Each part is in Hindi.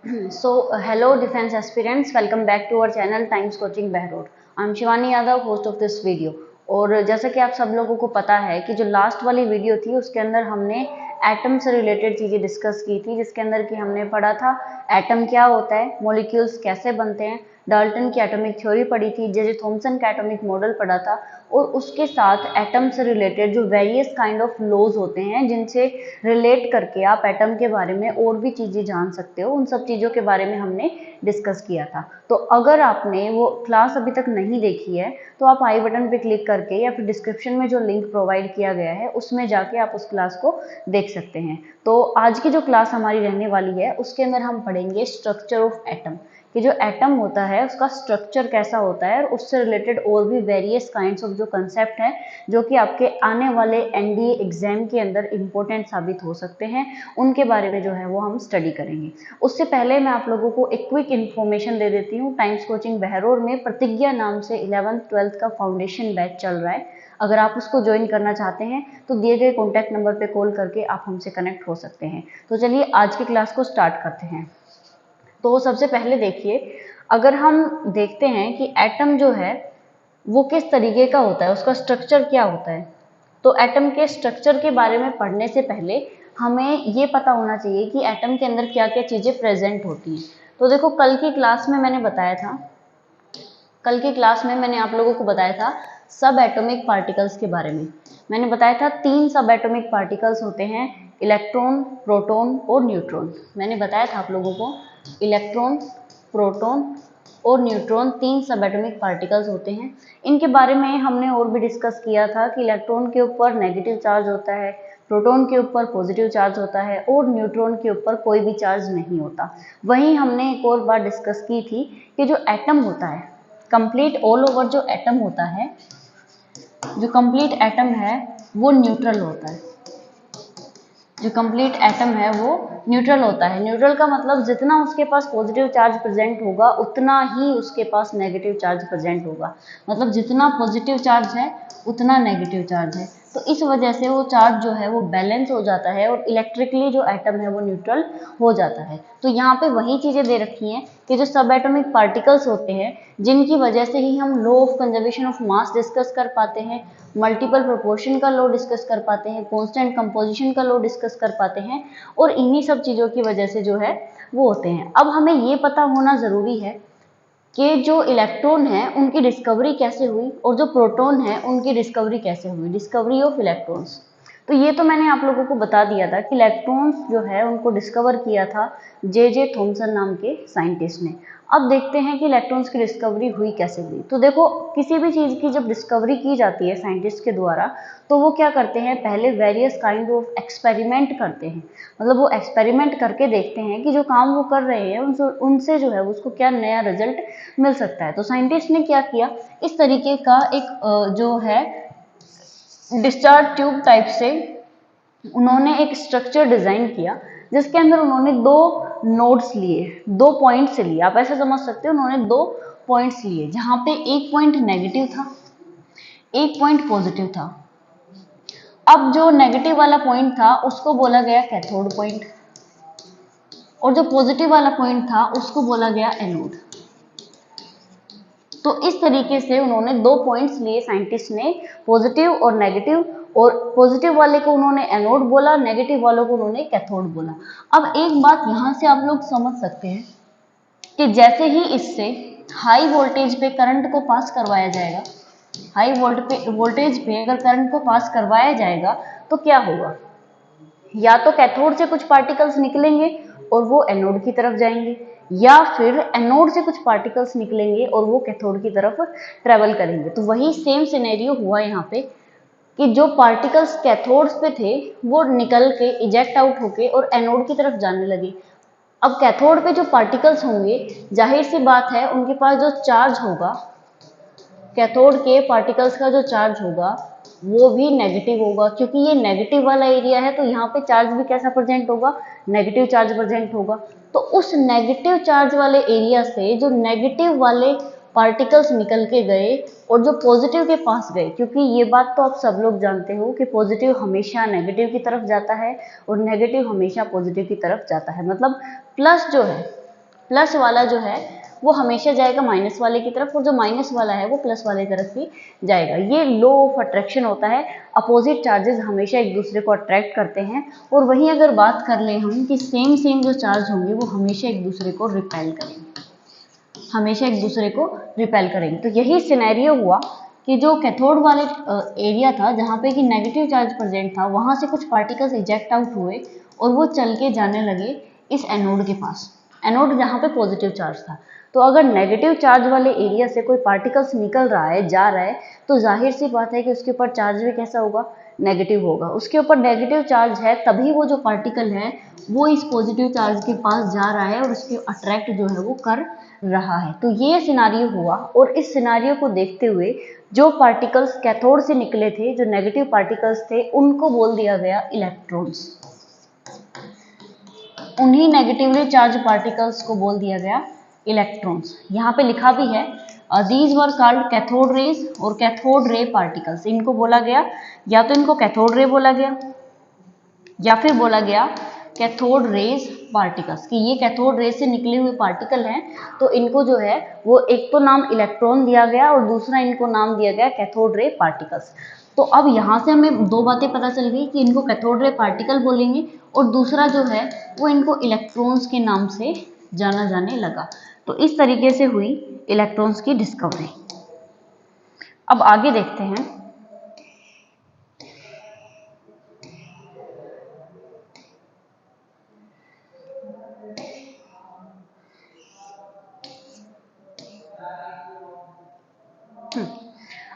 Hello defense aspirants, welcome back to our channel Times Coaching Behror. I'm Shivani Yadav, host of this video. और जैसा कि आप सब लोगों को पता है कि जो लास्ट वाली वीडियो थी उसके अंदर हमने एटम से रिलेटेड चीज़ें डिस्कस की थी, जिसके अंदर कि हमने पढ़ा था एटम क्या होता है, मॉलिक्यूल्स कैसे बनते हैं, डाल्टन की एटॉमिक थ्योरी पढ़ी थी, जे थॉमसन का एटॉमिक मॉडल पढ़ा था, और उसके साथ एटम से रिलेटेड जो वेरियस काइंड ऑफ लॉज होते हैं जिनसे रिलेट करके आप एटम के बारे में और भी चीज़ें जान सकते हो, उन सब चीज़ों के बारे में हमने डिस्कस किया था। तो अगर आपने वो क्लास अभी तक नहीं देखी है तो आप आई बटन पे क्लिक करके या फिर डिस्क्रिप्शन में जो लिंक प्रोवाइड किया गया है उसमें जाके आप उस क्लास को देख सकते हैं। तो आज की जो क्लास हमारी रहने वाली है उसके अंदर हम पढ़ेंगे स्ट्रक्चर ऑफ एटम, कि जो एटम होता है उसका स्ट्रक्चर कैसा होता है, और उससे रिलेटेड और भी वेरियस काइंड्स ऑफ जो कंसेप्ट हैं जो कि आपके आने वाले एनडीए एग्जाम के अंदर इम्पोर्टेंट साबित हो सकते हैं, उनके बारे में जो है वो हम स्टडी करेंगे। उससे पहले मैं आप लोगों को एक क्विक इन्फॉर्मेशन दे देती हूँ। टाइम्स कोचिंग बहरोर में प्रतिज्ञा नाम से 11th-12th का फाउंडेशन बैच चल रहा है। अगर आप उसको ज्वाइन करना चाहते हैं तो दिए गए कॉन्टैक्ट नंबर पे कॉल करके आप हमसे कनेक्ट हो सकते हैं। तो चलिए आज की क्लास को स्टार्ट करते हैं। तो सबसे पहले देखिए, अगर हम देखते हैं कि एटम जो है वो किस तरीके का होता है, उसका स्ट्रक्चर क्या होता है, तो एटम के स्ट्रक्चर के बारे में पढ़ने से पहले हमें ये पता होना चाहिए कि एटम के अंदर क्या क्या चीज़ें प्रेजेंट होती हैं। तो देखो, कल की क्लास में मैंने आप लोगों को बताया था सब एटॉमिक पार्टिकल्स के बारे में। मैंने बताया था 3 सब एटॉमिक पार्टिकल्स होते हैं, इलेक्ट्रॉन, प्रोटॉन और न्यूट्रॉन। मैंने बताया था आप लोगों को इलेक्ट्रॉन, प्रोटॉन और न्यूट्रॉन 3 सब एटॉमिक पार्टिकल्स होते हैं। इनके बारे में हमने और भी डिस्कस किया था कि इलेक्ट्रॉन के ऊपर नेगेटिव चार्ज होता है, प्रोटॉन के ऊपर पॉजिटिव चार्ज होता है और न्यूट्रॉन के ऊपर कोई भी चार्ज नहीं होता। वहीं हमने एक और बात डिस्कस की थी कि जो एटम होता है, कंप्लीट ऑल ओवर जो एटम होता है, जो कंप्लीट एटम है वो न्यूट्रल होता है। जो कंप्लीट एटम है वो न्यूट्रल होता है। न्यूट्रल का मतलब जितना उसके पास पॉजिटिव चार्ज प्रेजेंट होगा उतना ही उसके पास नेगेटिव चार्ज प्रेजेंट होगा। मतलब जितना पॉजिटिव चार्ज है उतना नेगेटिव चार्ज है। तो इस वजह से वो चार्ज जो है वो बैलेंस हो जाता है और इलेक्ट्रिकली जो एटम है वो न्यूट्रल हो जाता है। तो यहाँ पे वही चीज़ें दे रखी हैं कि जो सब एटॉमिक पार्टिकल्स होते हैं जिनकी वजह से ही हम law of conservation of mass discuss कर पाते हैं, मल्टीपल प्रोपोर्शन का लॉ डिस्कस कर पाते हैं, कांस्टेंट कंपोजिशन का लॉ डिस्कस कर पाते हैं, और इन्हीं सब चीज़ों की वजह से जो है वो होते हैं। अब हमें ये पता होना ज़रूरी है कि जो इलेक्ट्रॉन है उनकी डिस्कवरी कैसे हुई और जो प्रोटॉन है उनकी डिस्कवरी कैसे हुई, डिस्कवरी ऑफ इलेक्ट्रॉन्स। तो ये तो मैंने आप लोगों को बता दिया था कि इलेक्ट्रॉन्स जो है उनको डिस्कवर किया था जे थॉमसन नाम के साइंटिस्ट ने। अब देखते हैं कि इलेक्ट्रॉन्स की डिस्कवरी हुई कैसे हुई। तो देखो, किसी भी चीज़ की जब डिस्कवरी की जाती है साइंटिस्ट के द्वारा तो वो क्या करते हैं, पहले वेरियस काइंड ऑफ एक्सपेरिमेंट करते हैं। मतलब वो एक्सपेरिमेंट करके देखते हैं कि जो काम वो कर रहे हैं उनसे जो है उसको क्या नया रिजल्ट मिल सकता है। तो साइंटिस्ट ने क्या किया, इस तरीके का एक जो है डिस्चार्ज ट्यूब टाइप से उन्होंने एक स्ट्रक्चर डिजाइन किया, जिसके अंदर उन्होंने 2 नोड्स लिए, 2 पॉइंट्स लिए। आप ऐसे समझ सकते हो, उन्होंने 2 पॉइंट्स लिए जहां पे एक पॉइंट नेगेटिव था, एक पॉइंट पॉजिटिव था। अब जो नेगेटिव वाला पॉइंट था उसको बोला गया कैथोड पॉइंट, और जो पॉजिटिव वाला पॉइंट था उसको बोला गया एनोड। तो इस तरीके से उन्होंने 2 पॉइंट्स लिए साइंटिस्ट ने, पॉजिटिव और नेगेटिव, और पॉजिटिव वाले को उन्होंने एनोड बोला, नेगेटिव वालों को उन्होंने कैथोड बोला। अब एक बात यहाँ से आप लोग समझ सकते हैं कि जैसे ही इससे हाई वोल्टेज पे करंट को पास करवाया जाएगा, हाई वोल्टेज पे अगर करंट को पास करवाया जाएगा तो क्या होगा, या तो कैथोड से कुछ पार्टिकल्स निकलेंगे और वो एनोड की तरफ जाएंगे, या फिर एनोड से कुछ पार्टिकल्स निकलेंगे और वो कैथोड की तरफ ट्रेवल करेंगे। तो वही सेम सिनेरियो हुआ यहाँ पे कि जो पार्टिकल्स कैथोड्स पे थे वो निकल के इजेक्ट आउट होके और एनोड की तरफ जाने लगे। अब कैथोड पे जो पार्टिकल्स होंगे, जाहिर सी बात है उनके पास जो चार्ज होगा, कैथोड के पार्टिकल्स का जो चार्ज होगा वो भी नेगेटिव होगा, क्योंकि ये नेगेटिव वाला एरिया है तो यहाँ पे चार्ज भी कैसा प्रेजेंट होगा, नेगेटिव चार्ज प्रेजेंट होगा। तो उस नेगेटिव चार्ज वाले एरिया से जो नेगेटिव वाले पार्टिकल्स निकल के गए और जो पॉजिटिव के पास गए, क्योंकि ये बात तो आप सब लोग जानते हो कि पॉजिटिव हमेशा नेगेटिव की तरफ जाता है और नेगेटिव हमेशा पॉजिटिव की तरफ जाता है। मतलब प्लस जो है प्लस वाला जो है वो हमेशा जाएगा माइनस वाले की तरफ, और जो माइनस वाला है वो प्लस वाले की तरफ ही जाएगा। ये लॉ ऑफ अट्रैक्शन होता है, अपोजिट चार्जेस हमेशा एक दूसरे को अट्रैक्ट करते हैं। और वहीं अगर बात कर लें हम कि सेम जो चार्ज होंगे वो हमेशा एक दूसरे को रिपेल करेंगे, हमेशा एक दूसरे को रिपेल करेंगे। तो यही सिनेरियो हुआ कि जो कैथोड वाले एरिया था जहाँ पे कि नेगेटिव चार्ज प्रेजेंट था, वहाँ से कुछ पार्टिकल्स इजेक्ट आउट हुए और वो चल के जाने लगे इस एनोड के पास, एनोड जहाँ पे पॉजिटिव चार्ज था। तो अगर नेगेटिव चार्ज वाले एरिया से कोई पार्टिकल्स निकल रहा है, जा रहा है, तो जाहिर सी बात है कि उसके ऊपर चार्ज भी कैसा होगा, नेगेटिव होगा। उसके ऊपर नेगेटिव चार्ज है, तभी वो जो पार्टिकल है वो इस पॉजिटिव चार्ज के पास जा रहा है और उसके अट्रैक्ट जो है वो कर रहा है। तो ये सिनारियो हुआ, और इस सिनारियो को देखते हुए जो पार्टिकल्स कैथोड से निकले थे, जो नेगेटिव पार्टिकल्स थे, उनको बोल दिया गया इलेक्ट्रॉन्स। उन्हीं नेगेटिवली चार्ज पार्टिकल्स को बोल दिया गया इलेक्ट्रॉन्स। यहाँ पे लिखा भी है these were called cathode rays और कैथोड रे पार्टिकल्स। इनको बोला गया, या तो इनको कैथोड रे बोला गया या फिर बोला गया कैथोड रेज पार्टिकल्स, कि ये कैथोड रेज से निकले हुए पार्टिकल हैं। तो इनको जो है वो एक तो नाम इलेक्ट्रॉन दिया गया और दूसरा इनको नाम दिया गया कैथोड रे पार्टिकल्स। तो अब यहाँ से हमें दो बातें पता चल गई कि इनको कैथोड रे पार्टिकल बोलेंगे, और दूसरा जो है वो इनको इलेक्ट्रॉन्स के नाम से जाना जाने लगा। तो इस तरीके से हुई इलेक्ट्रॉन्स की डिस्कवरी। अब आगे देखते हैं।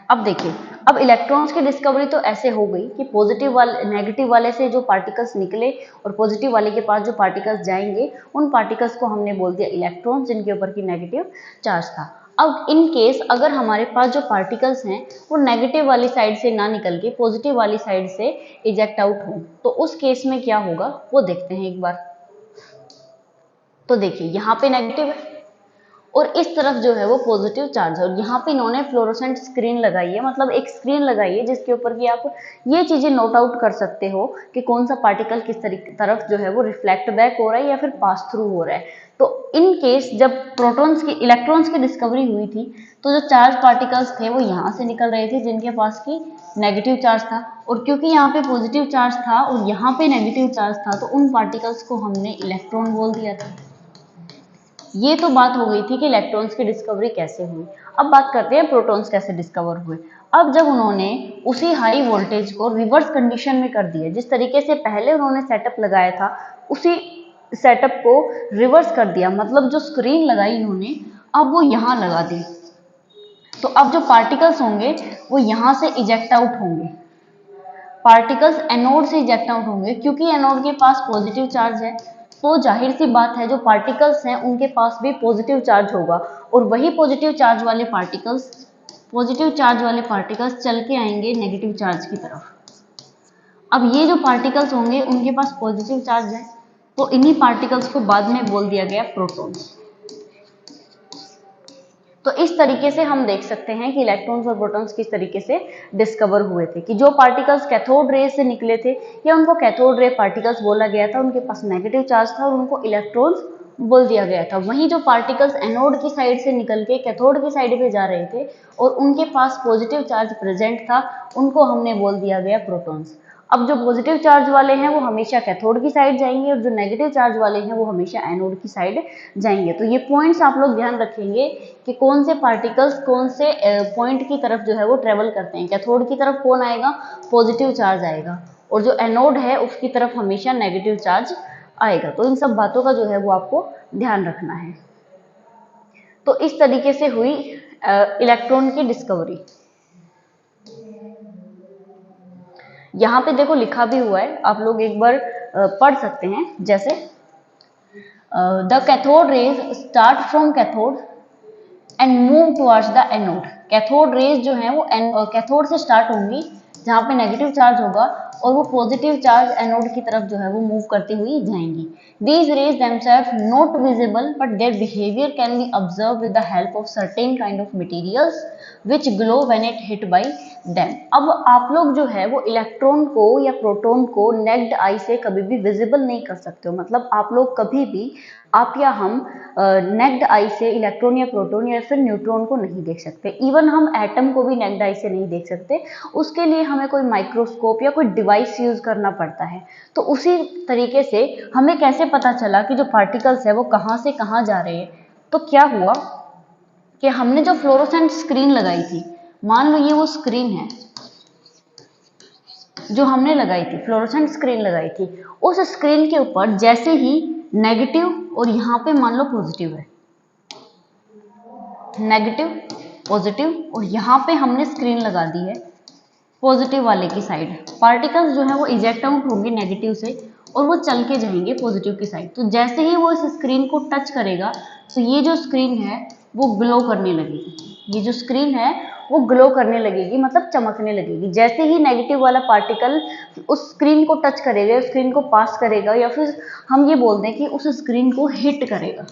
अब देखिए, अब इलेक्ट्रॉन्स की डिस्कवरी तो ऐसे हो गई कि पॉजिटिव वाले नेगेटिव वाले से जो पार्टिकल्स निकले और पॉजिटिव वाले के पास जो पार्टिकल्स जाएंगे, उन पार्टिकल्स को हमने बोल दिया इलेक्ट्रॉन्स, जिनके ऊपर की नेगेटिव चार्ज था। अब इन केस अगर हमारे पास जो पार्टिकल्स हैं वो नेगेटिव वाली साइड से ना निकल के पॉजिटिव वाली साइड से इजेक्ट आउट हो, तो उस केस में क्या होगा वो देखते हैं एक बार। तो देखिए, यहाँ पे नेगेटिव है और इस तरफ जो है वो पॉजिटिव चार्ज है, और यहाँ पे इन्होंने फ्लोरोसेंट स्क्रीन लगाई है, मतलब एक स्क्रीन लगाई है जिसके ऊपर कि आप ये चीजें नोट आउट कर सकते हो कि कौन सा पार्टिकल किस तरफ जो है वो रिफ्लेक्ट बैक हो रहा है या फिर पास थ्रू हो रहा है। तो इन केस जब प्रोटॉन्स की इलेक्ट्रॉन्स की डिस्कवरी हुई थी, तो जो चार्ज पार्टिकल्स थे वो यहाँ से निकल रहे थे जिनके पास की नेगेटिव चार्ज था, और क्योंकि यहाँ पे पॉजिटिव चार्ज था और यहाँ पे नेगेटिव चार्ज था, तो उन पार्टिकल्स को हमने इलेक्ट्रॉन बोल दिया था। ये तो बात हो गई थी कि इलेक्ट्रॉन्स की डिस्कवरी कैसे हुई। अब बात करते हैं प्रोटॉन्स कैसे डिस्कवर हुए। अब जब उन्होंने उसी हाई वोल्टेज को रिवर्स कंडीशन में कर दिया, जिस तरीके से पहले उन्होंने सेटअप लगाया था उसी सेटअप को रिवर्स कर दिया, मतलब जो स्क्रीन लगाई उन्होंने अब वो यहाँ लगा दी, तो अब जो पार्टिकल्स होंगे वो यहाँ से इजेक्ट आउट होंगे, पार्टिकल्स एनोड से इजेक्ट आउट होंगे। क्योंकि एनोड के पास पॉजिटिव चार्ज है, तो जाहिर सी बात है जो पार्टिकल्स हैं उनके पास भी पॉजिटिव चार्ज होगा, और वही पॉजिटिव चार्ज वाले पार्टिकल्स चल के आएंगे नेगेटिव चार्ज की तरफ। अब ये जो पार्टिकल्स होंगे उनके पास पॉजिटिव चार्ज है, तो इन्हीं पार्टिकल्स को बाद में बोल दिया गया प्रोटॉन्स। तो इस तरीके से हम देख सकते हैं कि इलेक्ट्रॉन्स और प्रोटॉन्स किस तरीके से डिस्कवर हुए थे, कि जो पार्टिकल्स कैथोड रे से निकले थे या उनको कैथोड रे पार्टिकल्स बोला गया था, उनके पास नेगेटिव चार्ज था और उनको इलेक्ट्रॉन्स बोल दिया गया था। वहीं जो पार्टिकल्स एनोड की साइड से निकल के कैथोड की साइड पे जा रहे थे और उनके पास पॉजिटिव चार्ज प्रेजेंट था, उनको हमने बोल दिया गया प्रोटॉन्स। अब जो पॉजिटिव चार्ज वाले हैं वो हमेशा कैथोड की साइड जाएंगे और जो नेगेटिव चार्ज वाले हैं वो हमेशा एनोड की साइड जाएंगे। तो ये पॉइंट्स आप लोग ध्यान रखेंगे कि कौन से पार्टिकल्स कौन से पॉइंट की तरफ जो है वो ट्रेवल करते हैं। कैथोड की तरफ कौन आएगा, पॉजिटिव चार्ज आएगा, और जो एनोड है उसकी तरफ हमेशा नेगेटिव चार्ज आएगा। तो इन सब बातों का जो है वो आपको ध्यान रखना है। तो इस तरीके से हुई इलेक्ट्रॉन की डिस्कवरी। यहाँ पे देखो लिखा भी हुआ है, आप लोग एक बार पढ़ सकते हैं। जैसे the cathode raise start from cathode and move towards the anode. Cathode rays जो है वो कैथोड से स्टार्ट होंगी जहाँ पे नेगेटिव चार्ज होगा और वो पॉजिटिव चार्ज एनोड की तरफ जो है वो मूव करती हुई जाएंगी। These rays themselves not visible but their behavior can be observed with the help of certain kind of materials which glow when it hit by them। अब आप लोग जो है वो इलेक्ट्रॉन को या प्रोटॉन को नेक्ड आई से कभी भी विजिबल नहीं कर सकते हो, मतलब आप लोग कभी भी, आप या हम नेक्ड आई से इलेक्ट्रॉन या प्रोटॉन या फिर न्यूट्रॉन को नहीं देख सकते। इवन हम एटम को भी नेक्ड आई से नहीं देख सकते, उसके लिए हमें कोई माइक्रोस्कोप या कोई डिवाइस यूज करना पड़ता है। तो उसी तरीके से हमें कैसे पता चला कि जो पार्टिकल्स है वो कहाँ से कहाँ जा रहे हैं? तो क्या हुआ कि हमने जो फ्लोरोसेंट स्क्रीन लगाई थी, मान लो ये वो स्क्रीन है जो हमने लगाई थी, फ्लोरोसेंट स्क्रीन लगाई थी, उस स्क्रीन के ऊपर जैसे ही नेगेटिव और यहाँ पे मान लो पॉजिटिव है, नेगेटिव पॉजिटिव, और यहाँ पे हमने स्क्रीन लगा दी है पॉजिटिव वाले की साइड, पार्टिकल्स जो है वो इजेक्ट आउट होंगे नेगेटिव से और वो चल के जाएंगे पॉजिटिव की साइड। तो जैसे ही वो इस स्क्रीन को टच करेगा तो ये जो स्क्रीन है वो ग्लो करने लगेगी, ये जो स्क्रीन है वो ग्लो करने लगेगी, मतलब चमकने लगेगी। जैसे ही नेगेटिव वाला पार्टिकल उस स्क्रीन को टच करेगा, स्क्रीन को पास करेगा, या फिर हम ये बोल दें कि उस स्क्रीन को हिट करेगा,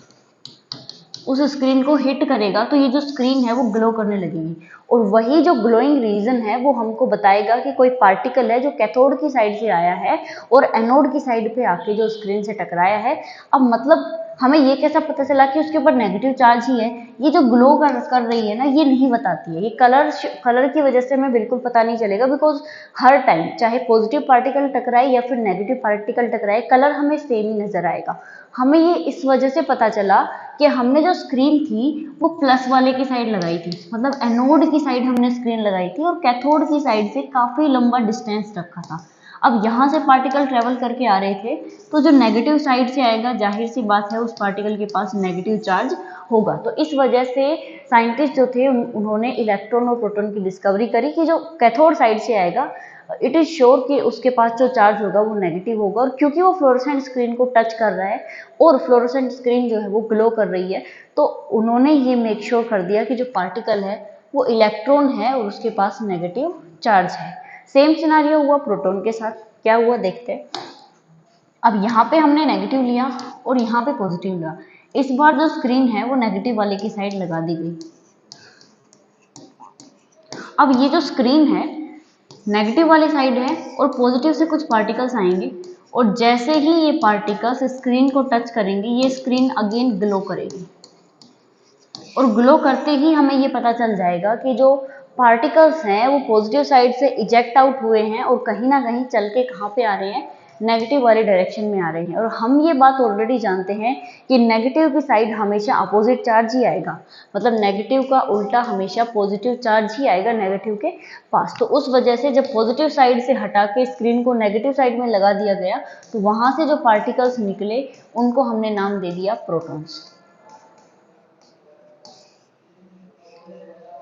उस स्क्रीन को हिट करेगा, तो ये जो स्क्रीन है वो ग्लो करने लगेगी। और वही जो ग्लोइंग रीजन है वो हमको बताएगा कि कोई पार्टिकल है जो कैथोड की साइड से आया है और एनोड की साइड पे आके जो स्क्रीन से टकराया है। अब मतलब हमें ये कैसा पता चला कि उसके ऊपर नेगेटिव चार्ज ही है? ये जो ग्लो कर रही है ना, ये नहीं बताती है, ये कलर की वजह से हमें बिल्कुल पता नहीं चलेगा, बिकॉज हर टाइम चाहे पॉजिटिव पार्टिकल टकराए या फिर नेगेटिव पार्टिकल टकराए, कलर हमें सेम ही नजर आएगा। हमें ये इस वजह से पता चला कि हमने जो स्क्रीन थी वो प्लस वाले की साइड लगाई थी, मतलब एनोड की साइड हमने स्क्रीन लगाई थी और कैथोड की साइड से काफी लंबा डिस्टेंस रखा था। अब यहाँ से पार्टिकल ट्रेवल करके आ रहे थे, तो जो नेगेटिव साइड से आएगा, जाहिर सी बात है उस पार्टिकल के पास नेगेटिव चार्ज होगा। तो इस वजह से साइंटिस्ट जो थे उन्होंने इलेक्ट्रॉन और प्रोटॉन की डिस्कवरी करी कि जो कैथोड साइड से आएगा इट इज श्योर कि उसके पास जो चार्ज होगा वो नेगेटिव होगा। और क्योंकि वो फ्लोरोसेंट स्क्रीन को टच कर रहा है और फ्लोरोसेंट स्क्रीन जो है वो ग्लो कर रही है, तो उन्होंने ये मेक श्योर कर दिया कि जो पार्टिकल है वो इलेक्ट्रॉन है और उसके पास नेगेटिव चार्ज है। सेम सिनारियो हुआ प्रोटॉन के साथ। क्या हुआ देखते हैं। अब यहाँ पे हमने नेगेटिव लिया और यहाँ पे पॉजिटिव लिया। इस बार जो स्क्रीन है वो नेगेटिव वाले की साइड लगा दी गई। अब ये जो स्क्रीन है नेगेटिव वाली साइड है और पॉजिटिव से कुछ पार्टिकल्स आएंगे और जैसे ही ये पार्टिकल्स स्क्रीन को टच करेंगे ये स्क्रीन अगेन ग्लो करेगी और ग्लो करते ही हमें ये पता चल जाएगा कि जो पार्टिकल्स हैं वो पॉजिटिव साइड से इजेक्ट आउट हुए हैं और कहीं ना कहीं चल के कहाँ पे आ रहे हैं, नेगेटिव वाले डायरेक्शन में आ रहे हैं। और हम ये बात ऑलरेडी जानते हैं कि नेगेटिव की साइड हमेशा अपोजिट चार्ज ही आएगा, मतलब नेगेटिव का उल्टा हमेशा पॉजिटिव चार्ज ही आएगा नेगेटिव के पास। तो उस वजह से जब पॉजिटिव साइड से हटा के स्क्रीन को नेगेटिव साइड में लगा दिया गया तो वहां से जो पार्टिकल्स निकले उनको हमने नाम दे दिया प्रोटॉन्स।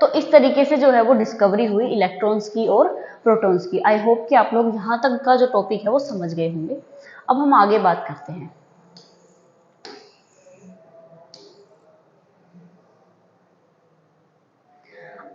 तो इस तरीके से जो है वो डिस्कवरी हुई इलेक्ट्रॉन्स की और प्रोटॉन्स की। आई होप कि आप लोग यहाँ तक का जो टॉपिक है वो समझ गए होंगे। अब हम आगे बात करते हैं।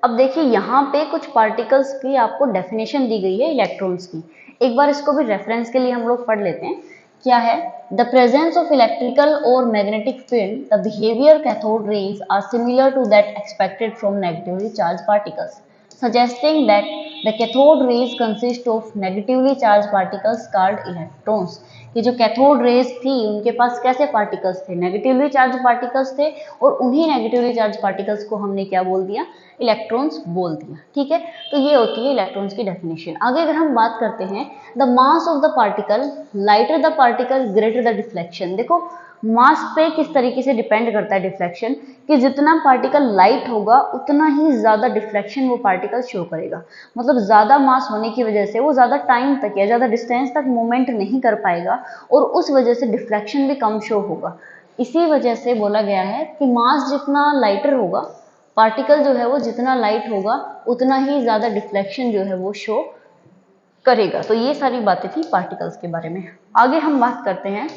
अब देखिए यहाँ पे कुछ पार्टिकल्स की आपको डेफिनेशन दी गई है इलेक्ट्रॉन्स की। एक बार इसको भी रेफरेंस के लिए हम लोग पढ़ लेते हैं। क्या है? द प्रेजेंस ऑफ इलेक्ट्रिकल और magnetic field, the behaviour cathode rays are similar to that expected from negatively charge particles, suggesting that the cathode rays consist of negatively charge particles called electrons. ये जो कैथोड रेज थी उनके पास कैसे पार्टिकल्स थे? नेगेटिवली चार्ज पार्टिकल्स थे और उन्हीं नेगेटिवली चार्ज पार्टिकल्स को हमने क्या बोल दिया? इलेक्ट्रॉन्स बोल दिया। ठीक है, तो ये होती है इलेक्ट्रॉन्स की डेफिनेशन। आगे अगर हम बात करते हैं, the mass of the particle, lighter the particle greater the deflection. देखो मास पे किस तरीके से डिपेंड करता है डिफ्लेक्शन, कि जितना पार्टिकल लाइट होगा उतना ही ज्यादा डिफ्लेक्शन वो पार्टिकल शो करेगा। मतलब ज्यादा मास होने की वजह से वो ज्यादा टाइम तक या ज्यादा डिस्टेंस तक मूवमेंट नहीं कर पाएगा और उस वजह से डिफ्लेक्शन भी कम शो होगा। इसी वजह से बोला गया है कि मास जितना लाइटर होगा, पार्टिकल जो है वो जितना लाइट होगा उतना ही ज्यादा डिफ्लेक्शन जो है वो शो करेगा। तो ये सारी बातें थी पार्टिकल्स के बारे में। आगे हम बात करते हैं।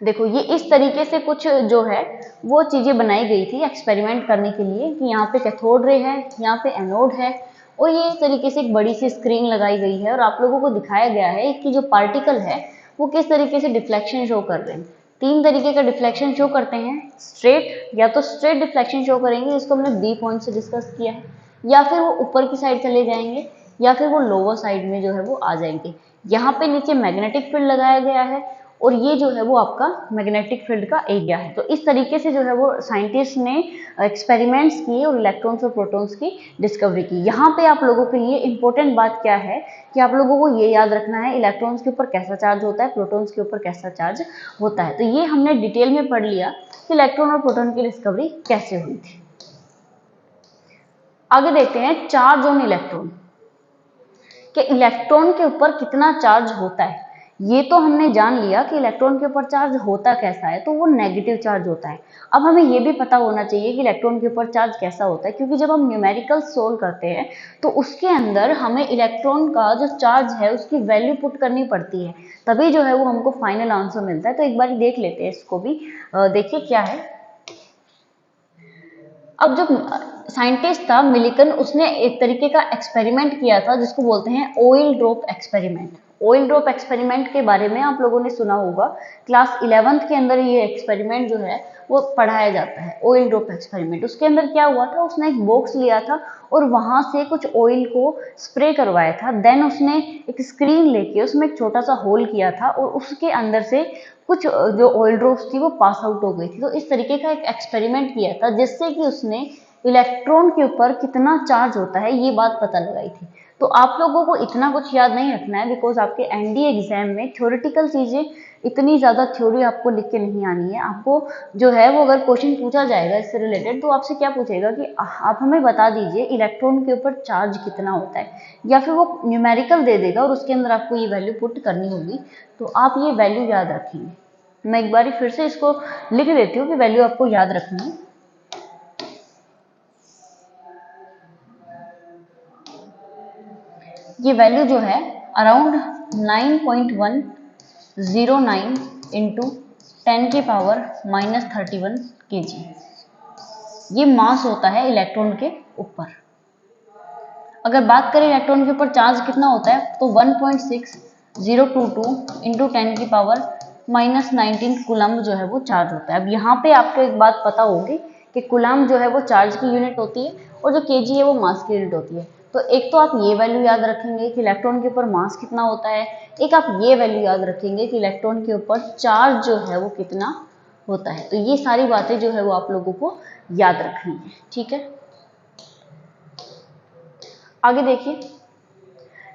देखो ये इस तरीके से कुछ जो है वो चीजें बनाई गई थी एक्सपेरिमेंट करने के लिए कि यहाँ पे कैथोड रे है, यहाँ पे एनोड है और ये इस तरीके से एक बड़ी सी स्क्रीन लगाई गई है और आप लोगों को दिखाया गया है कि जो पार्टिकल है वो किस तरीके से डिफ्लेक्शन शो कर रहे हैं। 3 तरीके का डिफ्लेक्शन शो करते हैं। स्ट्रेट, या तो स्ट्रेट डिफ्लेक्शन शो करेंगे जिसको हमने बी पॉइंट से डिस्कस किया है, या फिर वो ऊपर की साइड चले जाएंगे, या फिर वो लोअर साइड में जो है वो आ जाएंगे। यहाँ पे नीचे मैग्नेटिक फील्ड लगाया गया है और ये जो है वो आपका मैग्नेटिक फील्ड का एरिया है। तो इस तरीके से जो है वो साइंटिस्ट ने एक्सपेरिमेंट्स किए और इलेक्ट्रॉन्स और प्रोटॉन्स की डिस्कवरी की। यहाँ पे आप लोगों के लिए इंपॉर्टेंट बात क्या है कि आप लोगों को ये याद रखना है इलेक्ट्रॉन्स के ऊपर कैसा चार्ज होता है, प्रोटॉन्स के ऊपर कैसा चार्ज होता है। तो ये हमने डिटेल में पढ़ लिया कि इलेक्ट्रॉन और प्रोटॉन की डिस्कवरी कैसे हुई थी। आगे देखते हैं चार्ज ऑन इलेक्ट्रॉन, कि इलेक्ट्रॉन के ऊपर कितना चार्ज होता है। ये तो हमने जान लिया कि इलेक्ट्रॉन के ऊपर चार्ज होता कैसा है, तो वो नेगेटिव चार्ज होता है। अब हमें ये भी पता होना चाहिए कि इलेक्ट्रॉन के ऊपर चार्ज कैसा होता है, क्योंकि जब हम न्यूमेरिकल सोल्व करते हैं तो उसके अंदर हमें इलेक्ट्रॉन का जो चार्ज है उसकी वैल्यू पुट करनी पड़ती है, तभी जो है वो हमको फाइनल आंसर मिलता है। तो एक बार देख लेते हैं इसको भी। देखिए क्या है। अब जो साइंटिस्ट था मिलिकन, उसने एक तरीके का एक्सपेरिमेंट किया था जिसको बोलते हैं oil drop experiment. Oil drop experiment के बारे में आप लोगों ने सुना होगा, क्लास 11th के अंदर ये एक्सपेरिमेंट जो है वो पढ़ाया जाता है, ऑयल ड्रॉप एक्सपेरिमेंट। उसके अंदर क्या हुआ था, उसने एक बॉक्स लिया था और वहां से कुछ ऑयल को स्प्रे करवाया था। देन उसने एक स्क्रीन लेके उसमें एक छोटा सा होल किया था और उसके अंदर से कुछ जो ऑयल ड्रॉप्स थी वो पास आउट हो गई थी। तो इस तरीके का एक एक्सपेरिमेंट किया था जिससे कि उसने इलेक्ट्रॉन के ऊपर कितना चार्ज होता है ये बात पता लगाई थी। तो आप लोगों को इतना कुछ याद नहीं रखना है, बिकॉज आपके एनडीए एग्जाम में थ्योरेटिकल चीजें इतनी ज्यादा थ्योरी आपको लिख के नहीं आनी है। आपको जो है वो अगर क्वेश्चन पूछा जाएगा इससे रिलेटेड तो आपसे क्या पूछेगा कि आप हमें बता दीजिए इलेक्ट्रॉन के ऊपर चार्ज कितना होता है, या फिर वो न्यूमेरिकल दे देगा और उसके अंदर आपको ये वैल्यू पुट करनी होगी। तो आप ये वैल्यू याद रखेंगे। मैं एक बार फिर से इसको लिख देती हूँ कि वैल्यू आपको याद रखनी है। ये वैल्यू जो है अराउंड 9.109 इंटू 10 की पावर -31 kg ये मास होता है इलेक्ट्रॉन के ऊपर। अगर बात करें इलेक्ट्रॉन के ऊपर चार्ज कितना होता है तो 1.6022 इंटू 10 की पावर -19 कूलम्ब जो है वो चार्ज होता है। अब यहाँ पे आपको एक बात पता होगी कि कूलम्ब जो है वो चार्ज की यूनिट होती है और जो केजी है वो मास की यूनिट होती है। तो एक तो आप ये वैल्यू याद रखेंगे कि इलेक्ट्रॉन के ऊपर मास कितना होता है, एक आप ये वैल्यू याद रखेंगे कि इलेक्ट्रॉन के ऊपर चार्ज जो है वो कितना होता है। तो ये सारी बातें जो है वो आप लोगों को याद रखनी है, ठीक है। आगे देखिए,